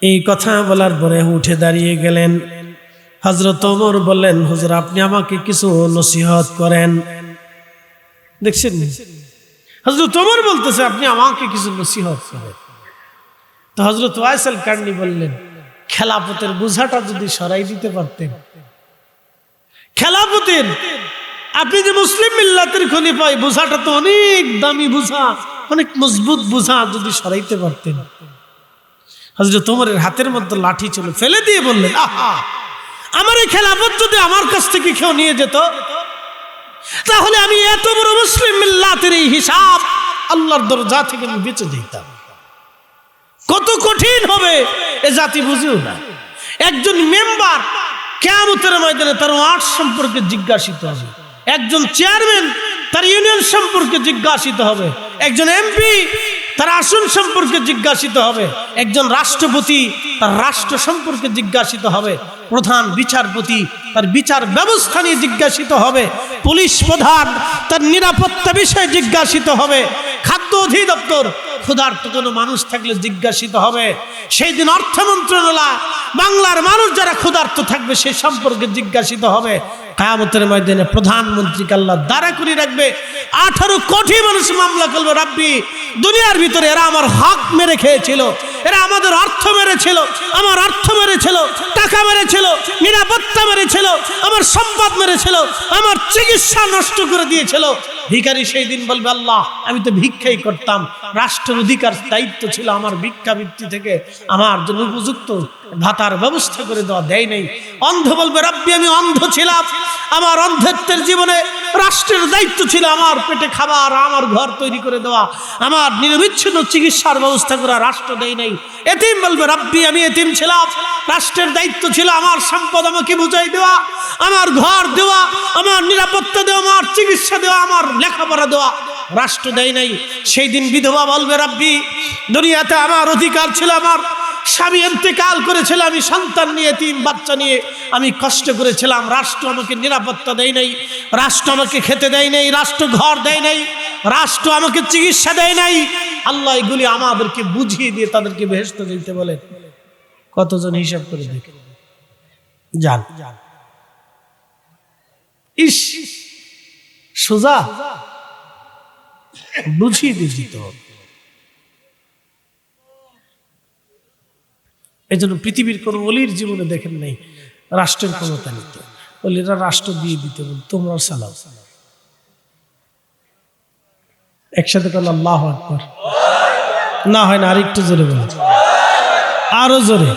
এই কথা বলার পরে উঠে দাঁড়িয়ে গেলেন। হযরত ওমর বললেন হুজুর আপনি আমাকে কিছু নসিহত করেন। দেখছেন হযরত ওমর বলতেছে আপনি আমাকে কিছু নসিহত করেন। তো হযরত ওয়াইসাল কারনী বললেন খেলাফতের বোঝাটা যদি সরাই দিতে পারতেন। খেলাফতের আপনি যে মুসলিম মিল্লাতের খলিফা, বোঝাটা তো অনেক দামি বোঝা, অনেক মজবুত বোঝা, যদি সরাইতে পারতেন। হযরত ওমরের হাতের মধ্যে লাঠি ছিল, ফেলে দিয়ে বললেন আহা, আমার এই খেলাফত যদি আমার কাছ থেকে কেউ নিয়ে যেত তাহলে আমি এত বড় মুসলিম মিল্লাতের এই হিসাব আল্লাহর দরজা থেকে আমি বেঁচে যেতাম। কত কঠিন হবে এ জাতি বুঝেও না। একজন মেম্বার কিয়ামতের ময়দানে তার ওয়ার্ড সম্পর্কে জিজ্ঞাসিত হবে, একজন চেয়ারম্যান তার ইউনিয়ন সম্পর্কে জিজ্ঞাসিত হবে, একজন এমপি তার আসন সম্পর্কে জিজ্ঞাসিত হবে, একজন রাষ্ট্রপতি তার রাষ্ট্র সম্পর্কে জিজ্ঞাসিত হবে, প্রধান বিচারপতি তার বিচার ব্যবস্থা নিয়ে জিজ্ঞাসিত হবে, পুলিশ প্রধান তার নিরাপত্তা বিষয়ে জিজ্ঞাসিত হবে, খাদ্য অধিদপ্তর ক্ষুধার্ত কোনো মানুষ থাকলে জিজ্ঞাসিত হবে, সেই দিন অর্থ মন্ত্রণালয় বাংলার মানুষ যারা ক্ষুধার্ত থাকবে সে সম্পর্কে জিজ্ঞাসিত হবে। কিয়ামতের ময়দানে প্রধানমন্ত্রীকে আল্লাহ দাঁড়া করে রাখবে, 18 কোটি মানুষ মামলা করবে, রাব্বি দুনিয়ার ভিতরে এরা আমার হক মেরে খেয়েছিল, এরা আমাদের অর্থ মেরেছিল, আমার অর্থ মেরেছিল, টাকা মেরেছিল, নিরাপত্তা মেরেছিল, আমার সম্পদ মেরেছিল, আমার চিকিৎসা নষ্ট করে দিয়েছিল। ভিখারি সেই দিন বলবে আল্লাহ আমি তো ভিক্ষাই করতাম, রাষ্ট্রের অধিকার দায়িত্ব ছিল আমার ভিক্ষাবৃত্তি থেকে আমার জন্য উপযুক্ত ভাতার ব্যবস্থা করে দেওয়া দেয় নাই। অন্ধ বলবে রাব্বি আমি অন্ধ ছিলাম, আমার অন্ধত্বের জীবনে রাষ্ট্রের দায়িত্ব ছিল আমার পেটে খাবার, আমার ঘর তৈরি করে দেওয়া, আমার নিরবিচ্ছিন্ন চিকিৎসার ব্যবস্থা করা, রাষ্ট্র দেয় নাই। এতিম বলবে রাব্বি, আমি এতিম ছিলাম, রাষ্ট্রের দায়িত্ব ছিল আমার সম্পদ আমাকে বুঝাই দেওয়া, আমার ঘর দেওয়া, আমার নিরাপত্তা দেওয়া, আমার চিকিৎসা দেওয়া, আমার লেখাপড়া দেওয়া, রাষ্ট্র দেয় নাই। সেই দিন বিধবা বলবে রাব্বি, দুনিয়াতে আমার অধিকার ছিল, আমার স্বামী ইন্তেকাল করেছিল, আমি সন্তান নিয়ে এতিম বাচ্চা নিয়ে আমি কষ্ট করেছিলাম, রাষ্ট্র আমাকে নিরাপত্তা দেয় নাই, রাষ্ট্র আমাকে খেতে দেয় নাই, রাষ্ট্র ঘর দেয় নাই, রাষ্ট্র আমাকে চিকিৎসা দেয় নাই। আল্লাহ এগুলি আমাদেরকে বুঝিয়ে দিয়ে তাদেরকে বেহেশত দিতে বলেন। কতজন হিসাব করে দেখে যান। ইস, সোজা বুঝিয়ে দিয়ে দিত। এই জন্য পৃথিবীর কোন ওলির জীবনে দেখেন নাই রাষ্ট্রের ক্ষমতা নিত, ওলিরা রাষ্ট্র দিয়ে দিতে বল, তোমরা সালাও। একসাথে করল আল্লাহু আকবার। না হয় না, আরেকটু জোরে বলেন, আরো জোরে।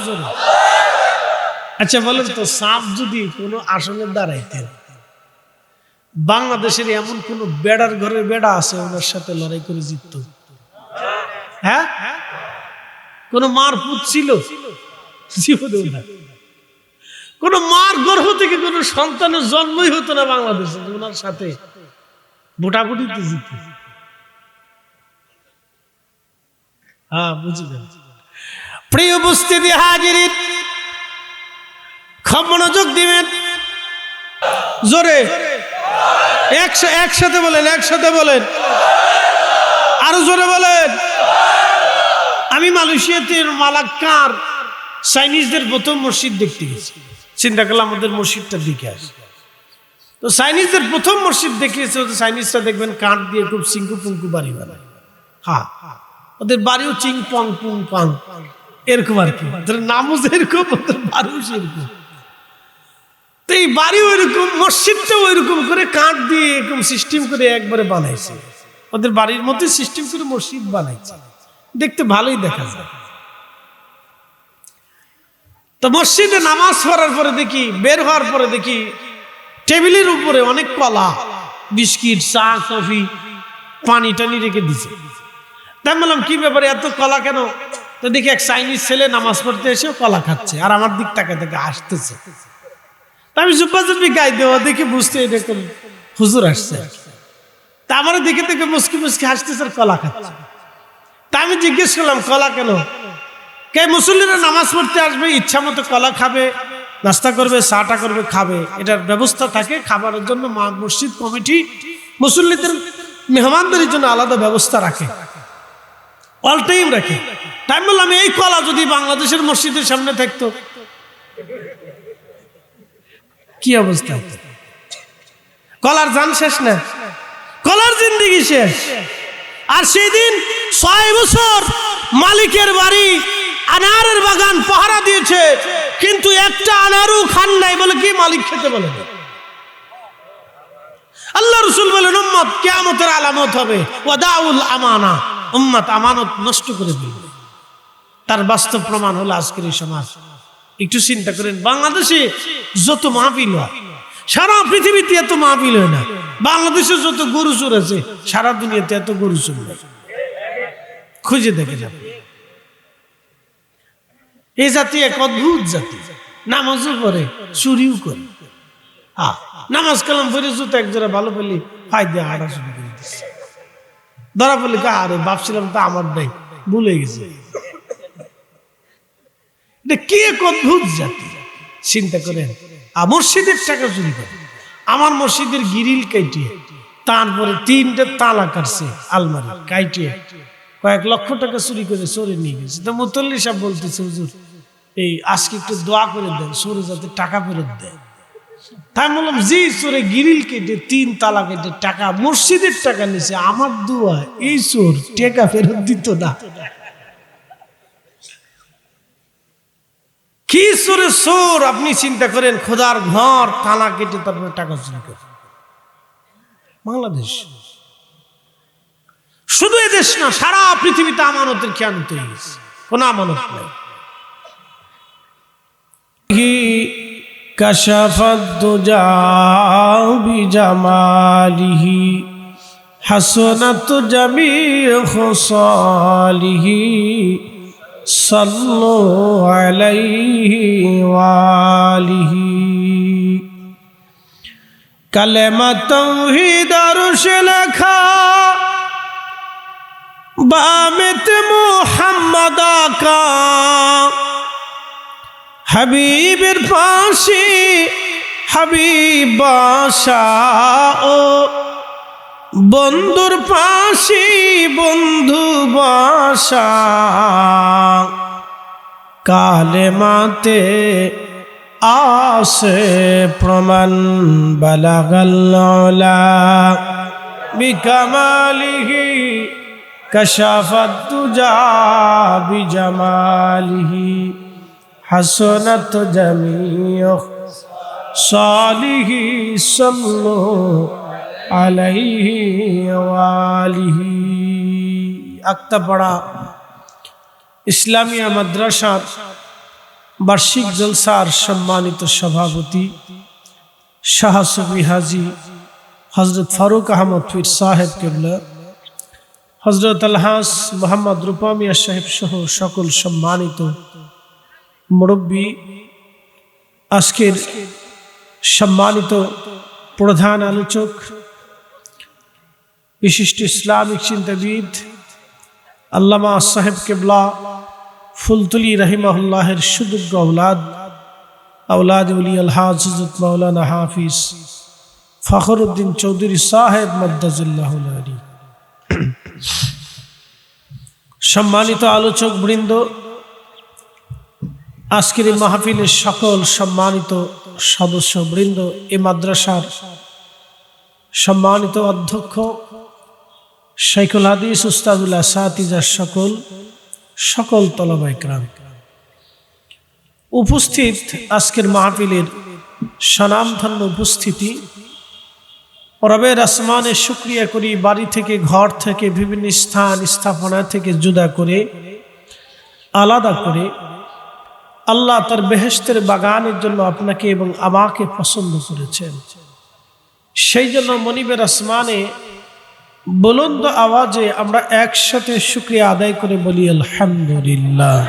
আচ্ছা বলেন তো, সাপ যদি কোনো আসনে দাঁড়াইতেন, বাংলাদেশের এমন কোন বেড়ার ঘরের বেড়া আছে ওনার সাথে লড়াই করে জিতত? হ্যাঁ, কোন মার পুত ছিল? জীবনেও না। কোন মার গর্ভ থেকে কোন সন্তানের জন্মই হতো না বাংলাদেশে ওনার সাথে ভোটাভুটিতে জিত। হ্যাঁ, বুঝলেন? প্রিয় উপস্থিতি হাজিরিন, খুব মনোযোগ দিবেন, জোরে একসাথে বলেন, একসাথে বলেন, আরো জোরে বলেন। আমি মালয়েশিয়াতে মালাক্কার চাইনিজদের প্রথম মসজিদ দেখতে গেছি। চিন্তা করলাম আমাদের মসজিদটার দিকে আসে, তো চাইনিজদের প্রথম মসজিদ দেখিয়েছে। চাইনিজরা দেখবেন কাঠ দিয়ে খুব চিঙ্কু পুঙ্কু বাড়ি বানায়। হ্যাঁ, ওদের বাড়িও চিং পং পুং পাং এরকম আর কি, ওদের নামও এরকম, ওদের বাড়িও সেরকম। তো এই বাড়ি ওইরকম, মসজিদটাও ওইরকম করে কাঠ দিয়ে এরকম সিস্টেম করে একবারে বানাইছে। ওদের বাড়ির মধ্যে সিস্টেম করে মসজিদ বানাইছে, দেখতে ভালোই দেখা যায়। তো মসজিদে নামাজ পড়ার পরে দেখি, বের হওয়ার পরে দেখি টেবিলের উপরে অনেক কলা, বিস্কিট, চা, কফি, পানি টানি রেখে দিছে। তাই বললাম কি ব্যাপারে এত কলা কেন? তো দেখি এক চাইনিজ ছেলে নামাজ পড়তে এসে কলা খাচ্ছে আর আমার দিক তাকে তাকে আসতেছে। আমি জুব্বা জুব্বি গাই দেওয়া দেখে বুঝতে এরকম হুজুর আসছে। তা আমার দেখে থেকে মুসকি মুসকি হাসতেছে আর কলা খাচ্ছে। তা আমি জিজ্ঞেস করলাম কলা কেন? কে মুসল্লিরা নামাজ পড়তে আসবে, ইচ্ছা মতো কলা খাবে, নাস্তা করবে, চাটা করবে, খাবে, এটার ব্যবস্থা থাকে। খাবারের জন্য মসজিদ কমিটি মুসল্লিদের মেহমানদের জন্য আলাদা ব্যবস্থা রাখে, অল টাইম রাখে। তাই বললাম এই কলা যদি বাংলাদেশের মসজিদের সামনে থাকতো কি অবস্থা? কলার জান শেষ না, কলার জিন্দেগি শেষ। আর সেই দিন 6 বছর মালিকের বাড়ি আনারের বাগান পাহারা দিয়েছে, কিন্তু একটা আনারও খান নাই। বলে কি মালিক খেতে বলে? আল্লাহ রাসূল বলেন উম্মত কিয়ামতের আলামত হবে ওয়াদাউল আমানা, উম্মত আমানত নষ্ট করে দিবে। তার বাস্তব প্রমাণ হলো আজকের এই সমাজ। একটু চিন্তা করেন, বাংলাদেশে যত মাহফিল হয়, সারা পৃথিবীতে এত মাহফিল হয় না। বাংলাদেশে যত গরু চোর আছে, সারা দুনিয়াতে এত গরু চোর নেই। খুঁজে দেখে যাবে। এই জাতি এক অদ্ভুত জাতি, নামাজও পড়ে, চুরিও করে। নামাজ কালাম পড়ে জুতো এক জোড়া ভালো পেলি ফাই দিয়ে হাঁটা শুরু করে দিচ্ছে। ধরা পড়লে আরে ভাবছিলাম তা আমার নাই, ভুলে গেছে। এটা কি এক অদ্ভুত জাতি, চিন্তা করেন। মসজিদের টাকা চুরি করে, আমার মসজিদের গিরিল কাইটিয়ে তারপরে 3টে তালা কাটছে, আলমারি কাইটিয়ে কয়েক লক্ষ টাকা চুরি করে চোরে নিয়ে গেছে। তো মুতল্লি সাহেব বলতেছে হুজুর এই আজকে একটু দোয়া করে দেন, চোরে যাতে টাকা ফেরত দেয়। তাই বললাম জি, চোরে গিরিল কেটে 3 তালা কেটে টাকা, মসজিদের টাকা নিছে, আমার দোয়া এই চোর টাকা ফেরত দিত না। কি চোরে চোর আপনি চিন্তা করেন, খোদার ঘর তালা কেটে তারপরে টাকা চুরি করে। বাংলাদেশ শুধু এদেশ না, সারা পৃথিবীতে আমানতের খেয়ানত হয়ে গেছে, কোন আমানত নাই। কাশাফাত দুজা বিজামালিহি হাসনাত জামিউ খুসালিহি সাল্লু আলাইহি ওয়ালিহি কালেমা তাওহীদ আরশে লেখা বামিত মুহাম্মদ আকা হাবিবের পাশে হাবিব বাসা ও বন্ধুর পাশে বন্ধু বাসা কালেমাতে আসে প্রমাণ বালাগাল উলা বিকামালিহি কাশাফাত দুজা বিজামালিহি হাসনাত জামিউ সালিহি সাল্লু আলাইহি ওয়ালিহি আক্তাপাড়া ইসলামিয়া মাদ্রাসার বার্ষিক জলসার সম্মানিত সভাপতি শাহ সুফি হাজী হযরত ফারুক আহমদ পীর সাহেব কিবলা, হযরত আলহাজ মোহাম্মদ রূপা মিয়া সাহেব সহ সকল সম্মানিত মুরব্বী, আজকের সম্মানিত প্রধান আলোচক বিশিষ্ট ইসলামিক চিন্তাবিদ আল্লামা সাহেব কিবলা ফুলতুলি রাহিমাহুল্লাহের সুযোগ্য আওলাদ উলি আলহাজ হযরত মাওলানা হাফিজ ফখরুদ্দিন চৌধুরী সাহেব মাদ্দাজুল্লাহুল আলী। সম্মানিত আলোচক বৃন্দ, আজকের এই মাহফিলের সকল সম্মানিত সদস্য বৃন্দ, এই মাদ্রাসার সম্মানিত অধ্যক্ষ শাইখুল হাদিস উস্তাদুল আসাতিজার সকল তলবা ইকরাম, উপস্থিত আজকের মাহফিলের স্বনামধন্য উপস্থিতি, রবের আসমানে শুকরিয়া করি, বাড়ি থেকে ঘর থেকে বিভিন্ন স্থান স্থাপনা থেকে জুদা করে আলাদা করে আল্লাহ তার বেহেশতের বাগানের জন্য আপনাকে এবং আমাকে পছন্দ করেছেন। সেই জন্য মনিবের আসমানে বুলন্দ আওয়াজে আমরা একসাথে শুকরিয়া আদায় করে বলি আলহামদুলিল্লাহ।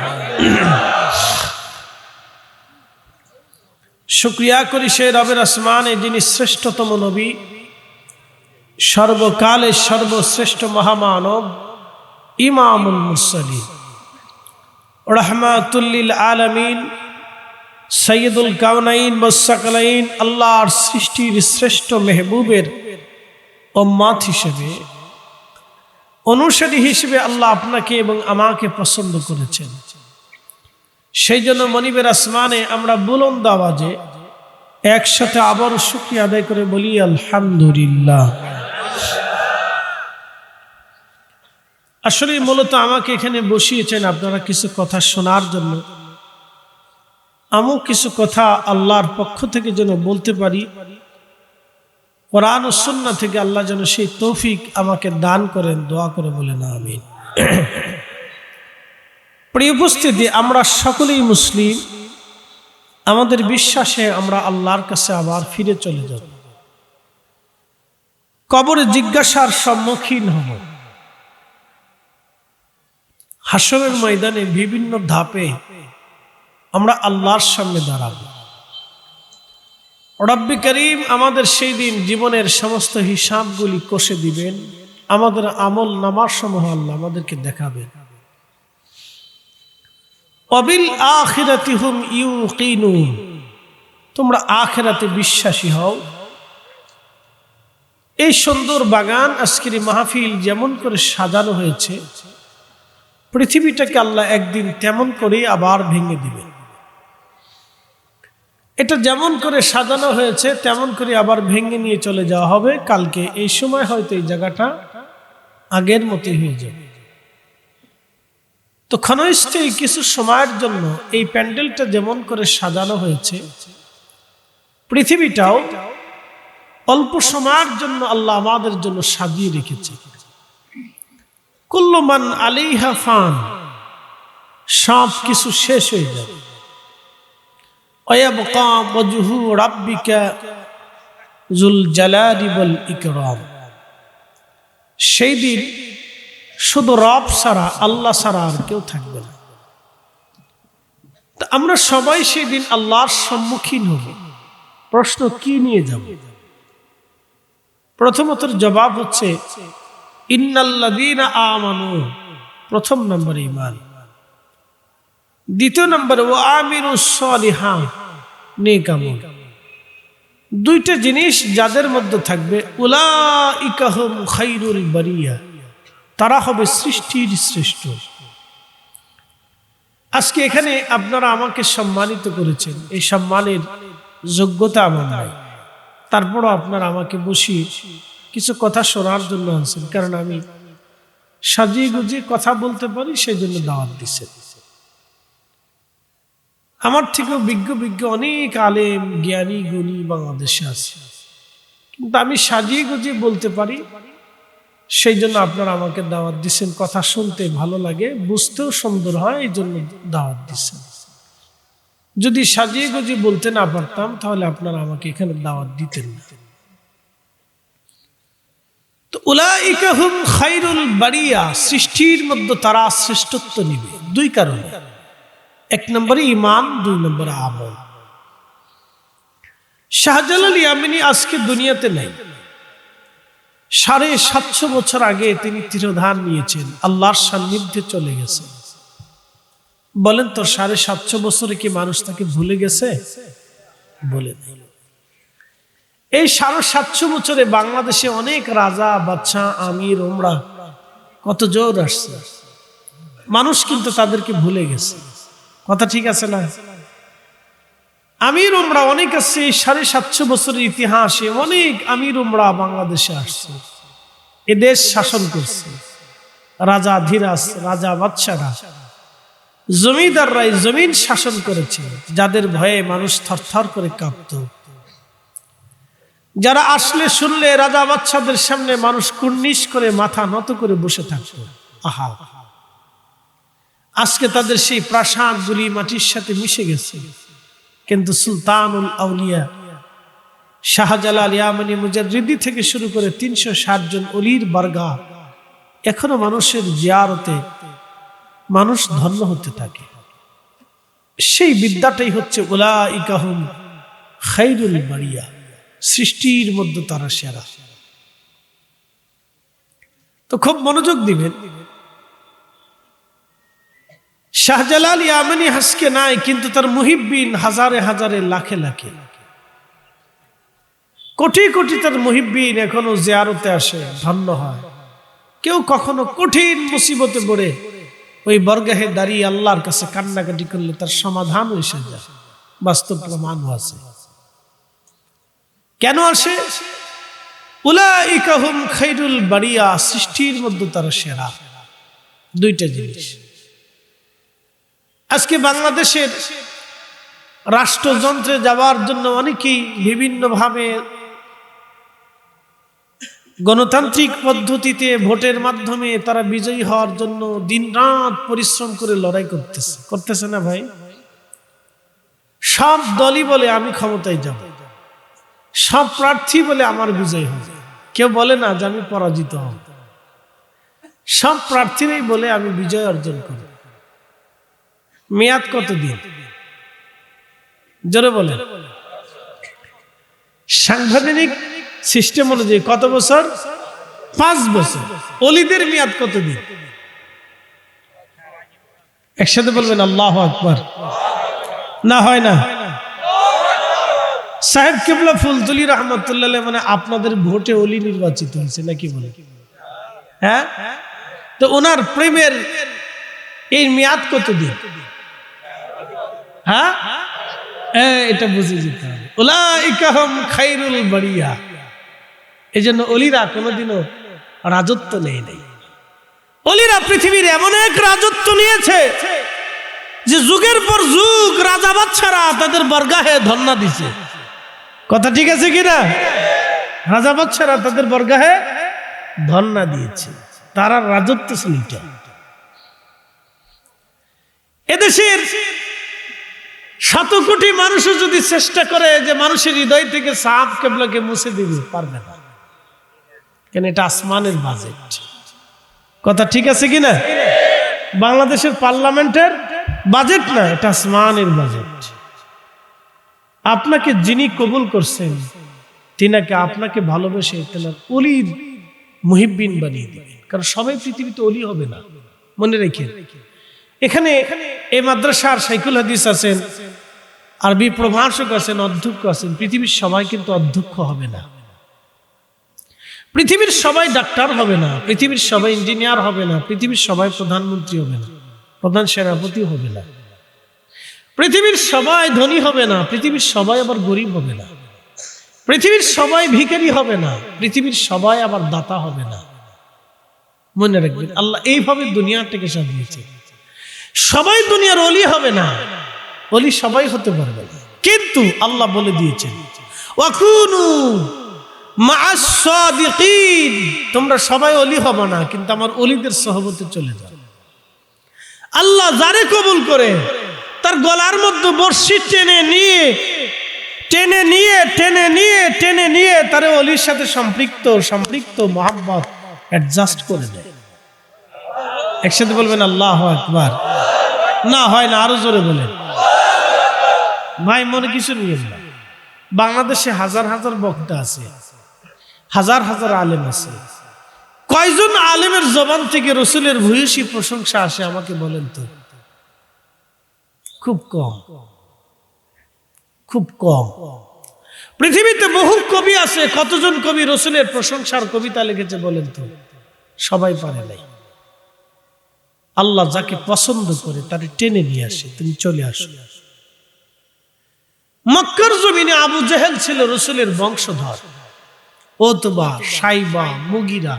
শুকরিয়া করি সেই রবের আসমানে যিনি শ্রেষ্ঠতম নবী, সর্বকালের সর্বশ্রেষ্ঠ মহামানব, ইমামুল মুরসালিন, রাহমাতুল লিল আলামিন, সাইয়্যিদুল কাওনাইন ওয়াস সাকলাইন, আল্লাহর সৃষ্টির শ্রেষ্ঠ মেহবুবের উম্মত হিসেবে, অনুসারী হিসেবে আল্লাহ আপনাকে এবং আমাকে পছন্দ করেছেন। সেই জন্য মনিবের আসমানে আমরা বুলন্দ আওয়াজে একসাথে আবার শুকরিয়া আদায় করে বলি আলহামদুলিল্লাহ। আসলে মূলত আমাকে এখানে বসিয়েছেন আপনারা কিছু কথা শোনার জন্য, আমিও কিছু কথা আল্লাহর পক্ষ থেকে যেন বলতে পারি, কোরআন ও সুন্নাহ থেকে আল্লাহ যেন সেই তৌফিক আমাকে দান করেন, দোয়া করে বলেন আমিন। প্রিয় উপস্থিতি, আমরা সকলেই মুসলিম, আমাদের বিশ্বাসে আমরা আল্লাহর কাছে আবার ফিরে চলে যাব, কবরে জিজ্ঞাসার সম্মুখীন হব, হাশরের ময়দানে বিভিন্ন ধাপে আমরা আল্লাহর সামনে দাঁড়াবো। রব্বি করিম আমাদের সেই দিন জীবনের সমস্ত হিসাবগুলি কষে দিবেন, আমাদের আমল নামার সমূহ আল্লাহ আমাদেরকে দেখাবেন। অবিল আখিরাতি হুম ইউকিনুন, তোমরা আখিরাতে বিশ্বাসী হও। এই সুন্দর বাগান, আজকের মাহফিল যেমন করে সাজানো হয়েছে, পৃথিবীটাকে আল্লাহ একদিন তেমন করে আবার ভেঙে দিবেন। এটা যেমন করে সাজানো হয়েছে তেমন করে আবার ভেঙে নিয়ে চলে যাওয়া হবে কালকে। এই সময় হয়তো এই জায়গাটা আগের মতোই হয়ে যাবে। তো ক্ষণস্থায়ী কিছু সময়ের জন্য এই প্যান্ডেলটা যেমন করে সাজানো হয়েছে, পৃথিবীটাও অল্প সময়ের জন্য আল্লাহ আমাদের জন্য সাজিয়ে রেখেছে। কুল্লু মান আলাইহা ফান, সব কিছু শেষ হয়ে যাবে। ওয়ায়াবকা ওয়াজহু রাব্বিকা জুল জালালি ওয়াল ইকরাম। সেই দিন শুধু রব ছাড়া, আল্লাহ ছাড়া আর কেউ থাকবে না। আমরা সবাই সেই দিন আল্লাহর সম্মুখীন হব। প্রশ্ন কি নিয়ে যাব? প্রথমত জবাব হচ্ছে ইন্নাল্লাযীনা আমানু, প্রথম নম্বর ঈমান। দ্বিতীয় নম্বর ওয়া আমিলুস সলিহাত, নেক আমল। দুইটা জিনিস যাদের মধ্যে থাকবে, উলাইকা হুম খায়রুল বারিয়া, তারা হবে সৃষ্টির শ্রেষ্ঠ। আজকে এখানে আপনারা আমাকে সম্মানিত করেছেন, এই সম্মানের যোগ্যতা আমার নাই, তারপরও আপনারা আমাকে বসিয়ে কিছু কথা শোনার জন্য আনছেন, কারণ আমি সাজিয়ে গুজিয়ে কথা বলতে পারি, সেই জন্য দাওয়াত দিচ্ছেন। আমার থেকেও বিজ্ঞ বিজ্ঞ অনেক আলেম জ্ঞানী গুণী বাংলাদেশে আছে, কিন্তু আমি সাজিয়ে গুজিয়ে বলতে পারি, সেই জন্য আপনারা আমাকে দাওয়াত দিচ্ছেন। কথা শুনতে ভালো লাগে, বুঝতেও সুন্দর হয়, এই জন্য দাওয়াত দিচ্ছেন। যদি সাজিয়ে গুজিয়ে বলতে না পারতাম তাহলে আপনারা আমাকে এখানে দাওয়াত দিতেন না। তো উলাইকা হুম খায়রুল বারিয়া, সৃষ্টির মধ্যে তারা শ্রেষ্ঠত্ব নিবে দুই কারণে। এক নম্বরে ঈমান, দুই নম্বরে আমল। শাহজালাল ইয়ামানী আজকে দুনিয়াতে নাই। 750 বছর আগে তিনি তিরোধান নিয়েছেন, আল্লাহর সান্নিধ্যে চলে গেছেন। বলেন তো 750 বছরে কি মানুষ তাকে ভুলে গেছে? বলে নাই। এই 750 বছরে বাংলাদেশে অনেক রাজা, বাদশা, আমির, ওমরা কত জোর আসছে, মানুষ কিন্তু তাদেরকে ভুলে গেছে। কথা ঠিক আছে না? আমির ওমরা অনেক আছে। 750 বছরের ইতিহাসে অনেক আমির ওমরা বাংলাদেশে আসছে, এদেশ শাসন করছে। রাজা ধীরাজ, রাজা বাদশারা, জমিদাররাই জমিন শাসন করেছে, যাদের ভয়ে মানুষ থরথর করে কাঁপত। যারা আসলে শুনলে রাজা বাদশাদের সামনে মানুষ কুর্নিশ করে মাথা নত করে বসে থাকত। আহা, আজকে তাদের সেই প্রাসাদগুলি মাটির সাথে মিশে গেছে। কিন্তু সুলতানুল আউলিয়া শাহজালাল ইয়ামানী মুজাররিদি থেকে শুরু করে 360 জন অলির বারগাহ এখনো মানুষের জিয়ারতে মানুষ ধন্য হতে থাকে। সেই বিদ্যাটাই হচ্ছে উলাইকা হুম খায়রুল বারিয়া, সৃষ্টির মধ্যে তারা সেরা। তো খুব মনোযোগ দিবেন। শাহজালাল ইয়ামানী আজকে নাই, কিন্তু তার মুহিব্বিন হাজারে হাজারে, লাখে লাখে, কোটি কোটি তার মুহিব্বিন এখনো জিয়ারতে আসে, ধন্য হয়। কেউ কখনো কঠিন মুসিবতে পড়ে ওই বরগাহে দাঁড়িয়ে আল্লাহর কাছে কান্নাকাটি করলে তার সমাধান এসে যায়, বাস্তব প্রমাণ আছে। কেন আসে? উলাইকা হুম খায়রুল বারিয়া, সৃষ্টির মধ্যে তারা সেরা। দুইটা জিনিস। আজকে বাংলাদেশের রাষ্ট্রযন্ত্রে যাওয়ার জন্য অনেকেই বিভিন্নভাবে গণতান্ত্রিক পদ্ধতিতে ভোটের মাধ্যমে তারা বিজয়ী হওয়ার জন্য দিনরাত পরিশ্রম করে লড়াই করতেছে না ভাই? সব দলই বলে আমি ক্ষমতায় যাব, সব প্রার্থী বলে আমার বিজয় হবে, কেউ বলে না যে আমি পরাজিত হব। সব প্রার্থীরাই বলে আমি বিজয় অর্জন করব। মেয়াদ কতদিন? জোরে বলে। সাংবিধানিক সিস্টেম অনুযায়ী কত বছর? 5 বছর। অলিদের মেয়াদ কতদিন? একসাথে বলবেন আল্লাহু আকবার। না হয় না? সাহেব কিবলা ফুলতুলি রহমতুল্লাহ মানে আপনাদের ভোটে অলি নির্বাচিত হয়েছে নাকি বলে? হ্যাঁ, তো ওনার প্রেমের এই মেয়াদ কতদিন? হ্যাঁ, এটা বুঝে যেতে হবে। উলাইকা হুম খায়রুল বারিয়া। এই জন্য অলিরা কোনোদিনও রাজত্ব নেই নাই। অলিরা পৃথিবীর এমন এক রাজত্ব নিয়েছে যে যুগের পর যুগ রাজা বাদশারা তাদের বরগাহে ধন্না দিছে। কথা ঠিক আছে কিনা? রাজা বাদশারা তাদের বরগাহে ধন্না দিয়েছে, তারা রাজত্ব ছিল। এদেশের শত কোটি মানুষও যদি চেষ্টা করে যে মানুষের হৃদয় থেকে সাফ কেবলাকে মুছে দিবে, পারবে না। কেন? এটা আসমানের বাজেট। কথা ঠিক আছে কিনা? বাংলাদেশের পার্লামেন্টের বাজেট না, এটা আসমানের বাজেট। আপনাকে যিনি কবুল করছেন তিনাকে আপনাকে ভালোবেসে তেনার ওলির মুহিব্বিন বানিয়ে দিবেন। কারণ সবাই পৃথিবীতে ওলি হবে না, মনে রেখেন। এখানে এই মাদ্রাসার শাইখুল হাদিস আছেন, আরবি প্রভাষক আছেন, অধ্যক্ষ আছেন। পৃথিবীর সবাই কিন্তু অধ্যক্ষ হবে না, পৃথিবীর সবাই ডাক্তার হবে না, পৃথিবীর সবাই ইঞ্জিনিয়ার হবে না, পৃথিবীর সবাই প্রধানমন্ত্রী হবে না, প্রধান সেনাপতি হবে না, পৃথিবীর সবাই ধনী হবে না, পৃথিবীর সবাই আবার গরিব হবে না, পৃথিবীর সবাই ভিখারি হবে না, পৃথিবীর সবাই আবার দাতা হবে না। মনে রাখবেন, আল্লাহ এইভাবে দুনিয়াটাকে সাজিয়েছে। সবাই দুনিয়ার ওলি হবে না, ওলি সবাই হতে পারবে না, কিন্তু আল্লাহ বলে দিয়েছেন ওয়াকুনু মা'আস সাদিকিন, তোমরা সবাই ওলি হবে না, কিন্তু আমার ওলিদের সহবতে চলে যাও। আল্লাহ যারে কবুল করে তার গলার মধ্যে বর্ষি টেনে নিয়ে তারে ওলির সাথে সম্পৃক্ত মোহাম্মত অ্যাডজাস্ট করে দেয়। একসাথে বলবেন আল্লাহু আকবার। না হয় না, আরো জোরে বলেন। ভাই মনে কিছু নিয়েন না, বাংলাদেশে হাজার হাজার বক্তা আছে, হাজার হাজার আলেম আছে। কয়জন আলেমের জবান থেকে রসুলের ভূয়সী প্রশংসা আসে আমাকে বলেন তো? খুব কম, খুব কম। পৃথিবীতে বহু কবি আছে, কতজন কবি রসুলের প্রশংসার কবিতা লিখেছে বলেন তো? সবাই পারে নাই। আল্লাহ যাকে পছন্দ করে তারে টেনে নিয়ে আসে, তুমি চলে আসো। মক্কার জমিনে আবু জেহেল ছিল রসুলের বংশধর। ওতবা, সাইবা, মুগিরা,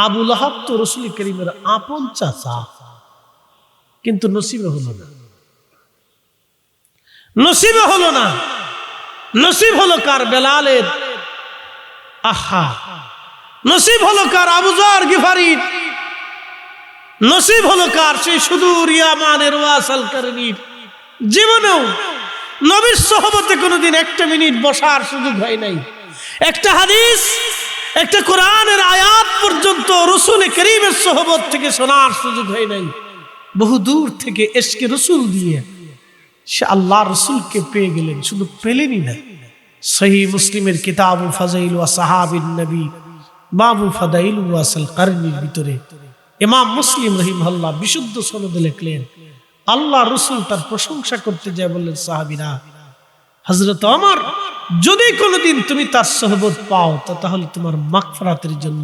আবু লাহাব তো রসুল করিমের আপন চাচা, কিন্তু নসিবে হলো না। নসিবে হলো না। নসিব হলো কার? বেলালের। আহা, নসিব হলো কার? আবু যর গিফারির। নসিব হলো কার? সেই সুদূর ইয়ামানের ওয়াসাল কারণীর। জীবনেও নবীর সোহবতে কোনোদিন একটা মিনিট বসার সুযোগ হয় নাই। একটা হাদিস, একটা কোরআনের আয়াত পর্যন্ত রসুল করিমের সোহবত থেকে শোনার সুযোগ হয় নাই। বহু দূর থেকে এশকে রসুল দিয়ে সে আল্লাহ রসুলকে পেয়ে গেলেন। শুধু পেলেনই না, সহিহ মুসলিমের কিতাবু ফাযাইল ওয়া সাহাবিন নবী বাবু ফাদাইল ওয়াসাল কারণীর ভিতরে ইমাম মুসলিম রাহিমাহুল্লাহ বিশুদ্ধ সনদে লিখলেন, আল্লাহ রসুল তার প্রশংসা করতে যায় বললেন, সাহাবীরা, হযরত ওমর, যদি কোনোদিন তুমি তার সোহবত পাও তাহলে তোমার মাগফিরাতের জন্য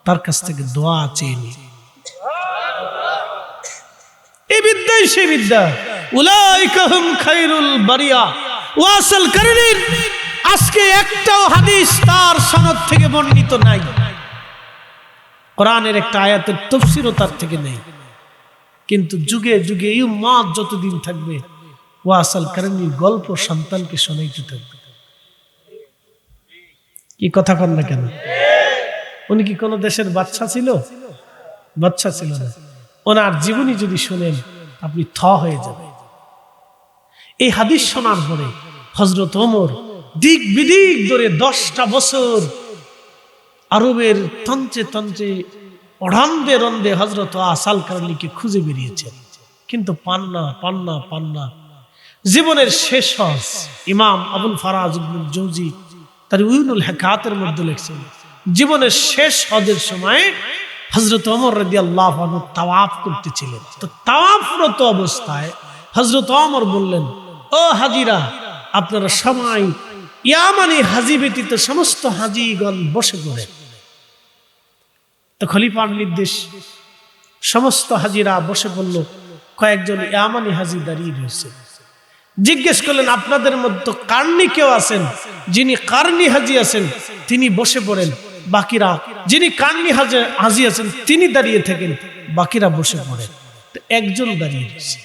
তার কাছ থেকে দোয়া চেয়ে নি। এই বিদ্যাই সেই বিদ্যা। উলাইকা হুম খায়রুল বারিয়া ওয়াসাল কারণীর আজকে একটাও হাদিস তার সনদ থেকে বর্ণিত নাই। কোরআনের একটা আয়াতের তাফসীরও তার থেকে নেই। কিন্তু যুগে যুগে এই উম্মত যতদিন থাকবে ওয়াসাল কারণীর গল্প সন্তানকে শোনাইতে থাকবে। কি কথা কন না কেন? উনি কি কোনো দেশের বাদশা ছিল? বাদশা ছিল না। ওনার জীবনী যদি শুনেন আপনি থ হয়ে যাবেন। এই হাদিস শোনার পরে হযরত ওমর দিক বিদিক ধরে 10টা বছর আরবের তন্ত্রে তন্ত্রে অঢন্দে রন্দে হযরত ওয়াসাল কারণীকে খুঁজে বেরিয়েছেন, কিন্তু পান না। জীবনের শেষ হজ ইমাম আবুল ফারাজ ইবনুল জৌজি তার উইনুল হিকায়াতের মধ্যে লিখছেন, জীবনের শেষ হজের সময় হযরত ওমর রাদিয়াল্লাহু আনহু তাওয়াফ করতেছিলেন। তো তাওয়াফরত অবস্থায় হযরত ওমর বললেন, ও হাজিরা, আপনারা সবাই ইয়ামানি হাজি ব্যতীত সমস্ত হাজিগণ বসে পড়েন। তো খলিফার নির্দেশ, সমস্ত হাজিরা বসে পড়ল। কয়েকজন ইয়ামানি হাজি দাঁড়িয়ে রয়েছে। জিজ্ঞেস করলেন, আপনাদের মধ্যে কারনি কেউ আছেন? যিনি কারনি হাজি আছেন তিনি বসে পড়েন, বাকিরা যিনি কারনি হাজি আছেন তিনি দাঁড়িয়ে থাকেন, বাকিরা বসে পড়েন। তো একজন দাঁড়িয়ে রয়েছে।